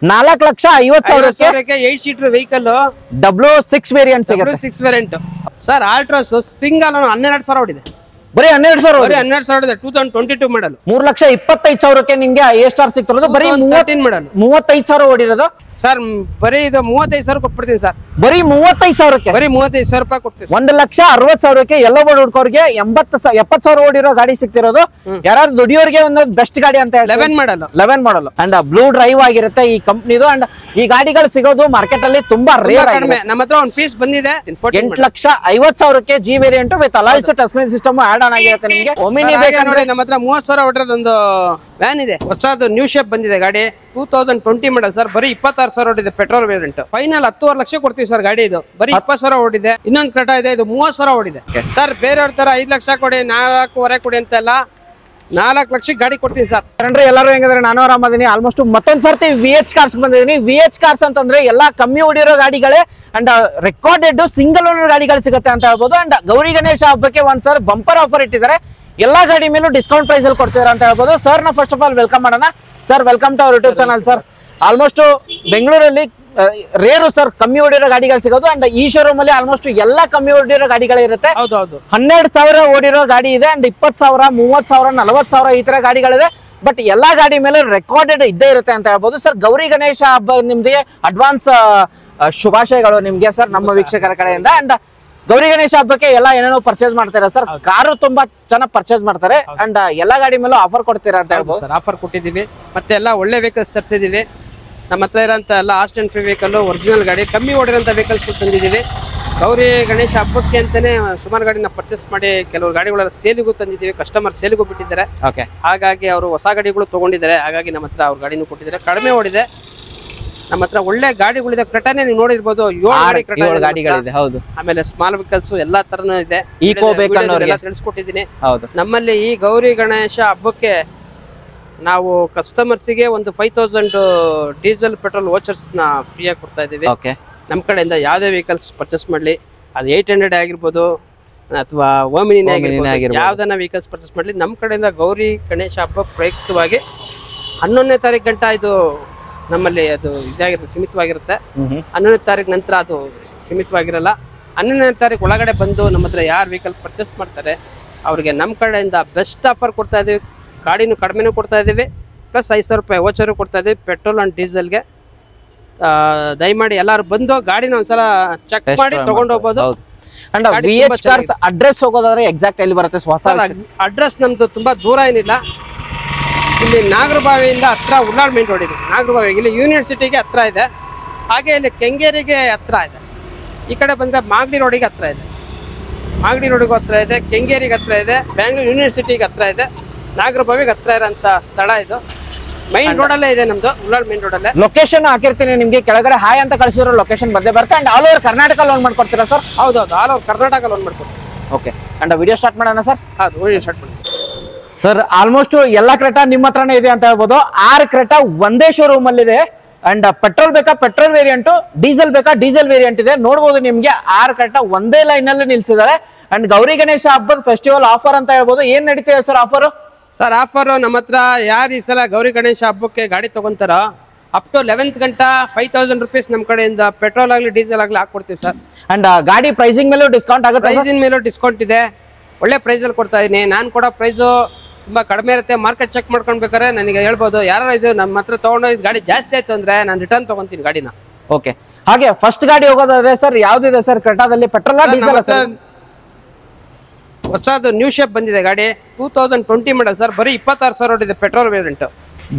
4,50,000 8 seater vehicle W6 variant ಸಿಗುತ್ತೆ. W6 variant sir. ಆಲ್ಟ್ರಾಸ್ single 12,000 ಓಡಿದೆ. ಬರೀ 12,000 ಬರೀ 12,000 2022 ಮಾಡಲ್. 3,25,000ಕ್ಕೆ ನಿಮ್ಗೆ A ಸ್ಟಾರ್ ಸಿಗ್ತಿರೋದು. ಬರೀ 13 ಮಾಡಲ್ 35,000 ಓಡಿರೋದು ಸರ್. ಬರೀ ಇದು 35,000 ಕೊಟ್ಬಿಡ್ತೀನಿ ಸರ್. ಬರೀ 35,000ಕ್ಕೆ ಬರೀ 35,000 ರೂಪಾಯಿ ಕೊಡ್ತೀವಿ. 1,60,000ಕ್ಕೆ ಎಲ್ಲೋ ಬೋರ್ಡ್ ಹುಡ್ಕೋರ್ಗೆ 70,000 ಓಡಿರೋ ಗಾಡಿ ಸಿಗ್ತಿರೋದು. ಯಾರು ದುಡಿಯೋರ್ಗೆ ಒಂದು ಬೆಸ್ಟ್ ಗಾಡಿ ಅಂತ ಹೇಳಿ 11 ಮಾಡಲ್ ಅಂಡ್ ಬ್ಲೂ ಡ್ರೈವ್ ಆಗಿರುತ್ತೆ ಈ ಕಂಪ್ನಿದು. ಅಂಡ್ ಈ ಗಾಡಿಗಳು ಸಿಗೋದು ಮಾರ್ಕೆಟ್ ಅಲ್ಲಿ ತುಂಬಾ ರೇರ್ ಆಗಿದೆ. ನಮ್ಮ ಹತ್ರ ಒಂದು ಪೀಸ್ ಬಂದಿದೆ 8,50,000ಕ್ಕೆ G variant with alloys touch screen system add on ಆಗಿರುತ್ತೆ ನಿಮಗೆ. ಒಮಿನಿ ನೋಡಿ ನಮ್ಮ ಹತ್ರ 30,000 ಹೊಡೆದ ಒಂದು ವ್ಯಾನ್ ಇದೆ. ಹೊಸದು ನ್ಯೂ ಶೇಪ್ ಬಂದಿದೆ ಗಾಡಿ 2020 ಮಾಡಲ್ ಸರ್. ಬರೀ 26,000 ಓಡಿದೆ ಪೆಟ್ರೋಲ್ ವೇರಿಯಂಟ್. ಫೈನಲ್ 10.5 ಲಕ್ಷ ಕೊಡ್ತೀವಿ ಸರ್ ಗಾಡಿ. ಇದು ಬರೀ 20,000 ಓಡಿದೆ. ಇನ್ನೊಂದು ಕ್ರೆಟಾ ಇದೆ, ಇದು 30,000 ಓಡಿದೆ ಸರ್. ಬೇರೆಯವ್ರ ತರ 5 ಲಕ್ಷ ಕೊಡಿ 4.5 ಕೊಡಿ ಅಂತೆಲ್ಲ 4 ಲಕ್ಷಕ್ಕೆ ಗಾಡಿ ಕೊಡ್ತೀನಿ ಸರ್. ಎಲ್ಲರೂ ಹೆಂಗಂದ್ರೆ ನಾನು ಆರಾಮದೀನಿ. ಆಲ್ಮೋಸ್ಟ್ ಮತ್ತೊಂದ್ ಸರ್ತಿ VH ಕಾರ್ಸ್ ಬಂದಿದ್ದೀನಿ. VH ಕಾರ್ಸ್ ಅಂತಂದ್ರೆ ಎಲ್ಲಾ ಕಮ್ಮಿ ಓಡಿರೋ ಗಾಡಿಗಳೇ ಅಂಡ್ ರೆಕಾರ್ಡೆಡ್ ಸಿಂಗಲ್ ಓನರ್ ಗಾಡಿಗಳು ಸಿಗುತ್ತೆ ಅಂತ ಹೇಳ್ಬೋದು. ಅಂಡ್ ಗೌರಿ ಗಣೇಶ ಹಬ್ಬಕ್ಕೆ ಒಂದ್ಸಲ ಬಂಪರ್ ಆಫರ್ ಇಟ್ಟಿದ್ದಾರೆ. ಎಲ್ಲಾ ಗಾಡಿ ಮೇಲೂ ಡಿಸ್ಕೌಂಟ್ ಪ್ರೈಸ್ ಅಲ್ಲಿ ಕೊಡ್ತಿದ್ದಾರೆ ಅಂತ ಹೇಳ್ಬೋದು. ಸರ್ ನ ಫಸ್ಟ್ ಆಫ್ ಆಲ್ ವೆಲ್ಕಮ್ ಮಾಡೋಣ. Sir welcome to our YouTube channel sir. Almost ಬೆಂಗಳೂರಲ್ಲಿ ರೇರು ಸರ್ ಕಮ್ಮಿ ಓಡಿರೋ ಗಾಡಿಗಳು ಸಿಗೋದು. ಅಂಡ್ ಈ ಶೋರೂಮ್ ಅಲ್ಲಿ ಆಲ್ಮೋಸ್ಟ್ ಎಲ್ಲಾ ಕಮ್ಮಿ ಓಡಿರೋ ಗಾಡಿಗಳು ಇರುತ್ತೆ. 12,000 ಓಡಿರೋ ಗಾಡಿ ಇದೆ. ಅಂಡ್ 20,000 30,000 40,000 ಈ ತರ ಗಾಡಿಗಳಿದೆ. ಬಟ್ ಎಲ್ಲಾ ಗಾಡಿ ಮೇಲೆ ರೆಕಾರ್ಡೆಡ್ ಇದ್ದೇ ಇರುತ್ತೆ ಅಂತ ಹೇಳ್ಬೋದು. ಸರ್ ಗೌರಿ ಗಣೇಶ ಹಬ್ಬ ನಿಮ್ಗೆ ಅಡ್ವಾನ್ಸ್ ಶುಭಾಶಯಗಳು ನಿಮ್ಗೆ ಸರ್ ನಮ್ಮ ವೀಕ್ಷಕರ ಕಡೆಯಿಂದ. ಅಂಡ್ ಗೌರಿ ಗಣೇಶ ಹಬ್ಬಕ್ಕೆ ಎಲ್ಲ ಏನೇನೋ ಪರ್ಚೇಸ್ ಮಾಡ್ತಾರೆ ಸರ್. ಕಾರು ತುಂಬಾ ಚೆನ್ನಾಗಿ ಪರ್ಚೇಸ್ ಮಾಡ್ತಾರೆ. ಅಂಡ್ ಎಲ್ಲಾ ಗಾಡಿ ಮೇಲೂ ಆಫರ್ ಕೊಡ್ತೀರಾ ಅಂತ ಹೇಳ್ಬೋದು ಸರ್. ಆಫರ್ ಕೊಟ್ಟಿದ್ದೀವಿ. ಮತ್ತೆ ಎಲ್ಲ ಒಳ್ಳೆ ವೆಹಿಕಲ್ಸ್ ತರಿಸಿದೀವಿ. ನಮ್ಮ ಹತ್ರ ಇರೋಂಥ ಎಲ್ಲ asked and free vehicle original ಗಾಡಿ ಕಮ್ಮಿ ಓಡಿರೋಂಥ ವೆಹಿಕಲ್ಸ್ ತಂದಿದ್ದೀವಿ. ಗೌರಿ ಗಣೇಶ ಹಬ್ಬಕ್ಕೆ ಅಂತಾನೆ ಸುಮಾರು ಗಾಡಿನ ಪರ್ಚೇಸ್ ಮಾಡಿ ಕೆಲವು ಗಾಡಿಗಳೆಲ್ಲ ಸೇಲಿಗೂ ತಂದಿದ್ದೀವಿ. ಕಸ್ಟಮರ್ ಸೇಲಿಗೂ ಬಿಟ್ಟಿದ್ದಾರೆ. ಹಾಗಾಗಿ ಅವರು ಹೊಸ ಗಾಡಿಗಳು ತಗೊಂಡಿದ್ದಾರೆ. ಹಾಗಾಗಿ ನಮ್ಮ ಹತ್ರ ಅವ್ರ ಗಾಡಿನೂ ಕೊಟ್ಟಿದ್ದಾರೆ. ಕಡಿಮೆ ಓಡಿದೆ. ನಮ್ಮ ಹತ್ರ ಒಳ್ಳೆ ಗಾಡಿಗಳಿದೆ. ಕ್ರೆಟಾನೇ ನೀವು ನೋಡಿರ್ಬೋದು 7 ಗಾಡಿಗಳಿದೆ. ಹೌದು. ಆಮೇಲೆ ಸ್ಮಾಲ್ ವೆಹಿಕಲ್ಸ್ ಎಲ್ಲಾ ತರನೂ ಇದೆ. ತಿಳಿಸ್ಕೊಟ್ಟಿದ್ದೀನಿ. ನಮ್ಮಲ್ಲಿ ಈ ಗೌರಿ ಗಣೇಶ ಹಬ್ಬಕ್ಕೆ ನಾವು ಕಸ್ಟಮರ್ಸಿಗೆ ಒಂದು 5,000 ಡೀಸೆಲ್ ಪೆಟ್ರೋಲ್ ವೋಚರ್ಸ್ ನ ಫ್ರೀಯಾಗಿ ಕೊಡ್ತಾ ಇದೀವಿ. ನಮ್ಮ ಕಡೆಯಿಂದ ಯಾವ್ದೇ ವೆಹಿಕಲ್ಸ್ ಪರ್ಚೇಸ್ ಮಾಡ್ಲಿ, ಅದು 800 ಆಗಿರ್ಬೋದು ಅಥವಾ ಓಮಿನಿ ಆಗಿರ್ಬೋದು, ಯಾವ್ದನ್ನ ವೆಹಿಕಲ್ಸ್ ಪರ್ಚೇಸ್ ಮಾಡ್ಲಿ ನಮ್ಮ ಕಡೆಯಿಂದ ಗೌರಿ ಗಣೇಶ ಹಬ್ಬ ಪ್ರಯುಕ್ತವಾಗಿ 11ನೇ ತಾರೀಕು ಗಂಟ ಇದು ನಮ್ಮಲ್ಲಿ ಅದು ಇದಾಗಿರುತ್ತೆ, ಸೀಮಿತವಾಗಿರುತ್ತೆ. 11ನೇ ತಾರೀಕು ನಂತರ ಅದು ಸೀಮಿತವಾಗಿರಲ್ಲ. 11ನೇ ತಾರೀಕು ಒಳಗಡೆ ಬಂದು ನಮ್ಮ ಹತ್ರ ಯಾರು ವೆಹಿಕಲ್ ಪರ್ಚೇಸ್ ಮಾಡ್ತಾರೆ ಅವ್ರಿಗೆ ನಮ್ಮ ಕಡೆಯಿಂದ ಬೆಸ್ಟ್ ಆಫರ್ ಕೊಡ್ತಾ ಇದೀವಿ. ಗಾಡಿನೂ ಕಡಿಮೆನೂ ಕೊಡ್ತಾ ಇದೀವಿ. ಪ್ಲಸ್ 5,000 ರೂಪಾಯಿ ವೋಚರು ಕೊಡ್ತಾ ಇದೀವಿ ಪೆಟ್ರೋಲ್ ಅಂಡ್ ಡೀಸೆಲ್ಗೆ. ದಯಮಾಡಿ ಎಲ್ಲರೂ ಬಂದು ಗಾಡಿನ ಒಂದ್ಸಲ ಚೆಕ್ ಮಾಡಿ ತಗೊಂಡು ಹೋಗ್ಬೋದು. ಅಡ್ರೆಸ್ ಹೋಗೋದಾದ್ರೆ ಎಕ್ಸಾಕ್ಟ್ ಎಲ್ಲಿ ಬರುತ್ತೆ? ಅಡ್ರೆಸ್ ನಮ್ದು ತುಂಬಾ ದೂರ ಏನಿಲ್ಲ. ಇಲ್ಲಿ ನಾಗರಬಾವಿಯಿಂದ ಹತ್ರ ಉಳ್ಳಾಳ್ ಮೇನ್ ರೋಡ್ ಇದೆ. ನಾಗರಬಾವಿ ಇಲ್ಲಿ ಯೂನಿವರ್ಸಿಟಿಗೆ ಹತ್ರ ಇದೆ. ಹಾಗೆ ಇಲ್ಲಿ ಕೆಂಗೇರಿಗೆ ಹತ್ರ ಇದೆ. ಈ ಕಡೆ ಬಂದ್ರೆ ಮಾಗಡಿ ರೋಡಿಗೆ ಹತ್ರ ಇದೆ. ಮಾಗಡಿ ರೋಡಿಗೆ ಹತ್ರ ಇದೆ, ಕೆಂಗೇರಿಗೆ ಹತ್ರ ಇದೆ, ಬ್ಯಾಂಗ್ಳೂರ್ ಯೂನಿವರ್ಸಿಟಿಗೆ ಹತ್ರ ಇದೆ, ನಾಗರಬಾವಿಗೆ ಹತ್ರ ಇರೋಂಥ ಸ್ಥಳ ಇದು. ಮೈನ್ ರೋಡಲ್ಲೇ ಇದೆ ನಮ್ದು, ಉಳ್ಳಾಳ್ ಮೇನ್ ರೋಡಲ್ಲೇ. ಲೊಕೇಶನ್ ಹಾಕಿರ್ತೀನಿ ನಿಮ್ಗೆ ಕೆಳಗಡೆ ಹಾಯ್ ಅಂತ ಕಳಿಸಿರೋ ಲೊಕೇಶನ್ ಬಂದೇ ಬರುತ್ತೆ. And all over Karnataka loan ಮಾಡ್ಕೊಡ್ತೀರಾ ಸರ್? ಹೌದೌದು, ಆಲ್ ಓವರ್ ಕರ್ನಾಟಕ ಲೋನ್ ಮಾಡ್ಕೊಡ್ತೀವಿ. ಓಕೆ. ಅಂಡ್ ವಿಡಿಯೋ ಸ್ಟಾರ್ಟ್ ಮಾಡೋಣ ಸರ್? ಹೌದು, ವಿಡಿಯೋ ಸ್ಟಾರ್ಟ್ ಮಾಡಿ ಸರ್. ಆಲ್ಮೋಸ್ಟ್ ಎಲ್ಲಾ ಕ್ರೆಟಾ ನಿಮ್ಮ ಹತ್ರನೇ ಇದೆ ಅಂತ ಹೇಳ್ಬೋದು. 6 ಕ್ರೆಟಾ ಒಂದೇ ಶೋರೂಮ್ ಅಲ್ಲಿ ಇದೆ. ಅಂಡ್ ಪೆಟ್ರೋಲ್ ಬೇಕಾ ಪೆಟ್ರೋಲ್ ವೇರಿಯಂಟ್, ಡೀಸೆಲ್ ಬೇಕಾ ಡೀಸೆಲ್ ವೇರಿಯಂಟ್ ಇದೆ. ನೋಡಬಹುದು ನಿಮ್ಗೆ 6 ಕ್ರೆಟಾ ಒಂದೇ ಲೈನ್ ಅಲ್ಲಿ ನಿಲ್ಸಿದ್ದಾರೆ. ಅಂಡ್ ಗೌರಿ ಗಣೇಶ ಹಬ್ಬದ ಫೆಸ್ಟಿವಲ್ ಆಫರ್ ಅಂತ ಹೇಳ್ಬೋದು. ಏನ್ ನಡೀತಿದೆ ಸರ್ ಆಫರ್? ಸರ್ ಆಫರ್ ನಮ್ಮ ಹತ್ರ ಯಾರು ಈ ಸಲ ಗೌರಿ ಗಣೇಶ ಹಬ್ಬಕ್ಕೆ ಗಾಡಿ ತಗೊಂತಾರ ಅಪ್ ಟು 11th ಗಂಟ 5,000 ರೂಪೀಸ್ ನಮ್ಮ ಕಡೆಯಿಂದ ಪೆಟ್ರೋಲ್ ಆಗಲಿ ಡೀಸೆಲ್ ಆಗಲಿ ಹಾಕೊಡ್ತೀವಿ ಸರ್. ಅಂಡ್ ಗಾಡಿ ಪ್ರೈಸಿಂಗ್ ಮೇಲೂ ಡಿಸ್ಕೌಂಟ್ ಆಗುತ್ತೆ? ಪ್ರೈಸಿಂಗ್ ಮೇಲೂ ಡಿಸ್ಕೌಂಟ್ ಇದೆ. ಒಳ್ಳೆ ಪ್ರೈಸ್ ಅಲ್ಲಿ ಕೊಡ್ತಾ ಇದೀನಿ. ನಾನು ಕೊಡೋ ಪ್ರೈಸು ತುಂಬಾ ಕಡಿಮೆ ಇರುತ್ತೆ. ಮಾರ್ಕೆಟ್ ಚೆಕ್ ಮಾಡ್ಕೊಳ್ಬೇಕಾದ್ರೆ ನನಗೆ ಹೇಳ್ಬೋದು, ಯಾರು ಇದು ನಮ್ಮ ಹತ್ರ ತಗೊಂಡು ಗಾಡಿ ಜಾಸ್ತಿ ಆಯ್ತು ಅಂದ್ರೆ ನಾನು ರಿಟರ್ನ್ ತಗೊಂತೀನಿ ಗಾಡಿನ. ಓಕೆ. ಹಾಗೆ ಫಸ್ಟ್ ಗಾಡಿ ಹೋಗೋದಾದ್ರೆ ಸರ್ ಯಾವ್ದಿದೆ ಸರ್ ಕ್ರೆಟಾದಲ್ಲಿ? Petrol diesel? ಹೊಸದು ನ್ಯೂ ಶೇಪ್ ಬಂದಿದೆ ಗಾಡಿ 2020 ಮಾಡಲ್ ಸರ್. ಬರೀ 26,000 ಓಡಿದೆ ಪೆಟ್ರೋಲ್ ವೇರಿಯಂಟ್.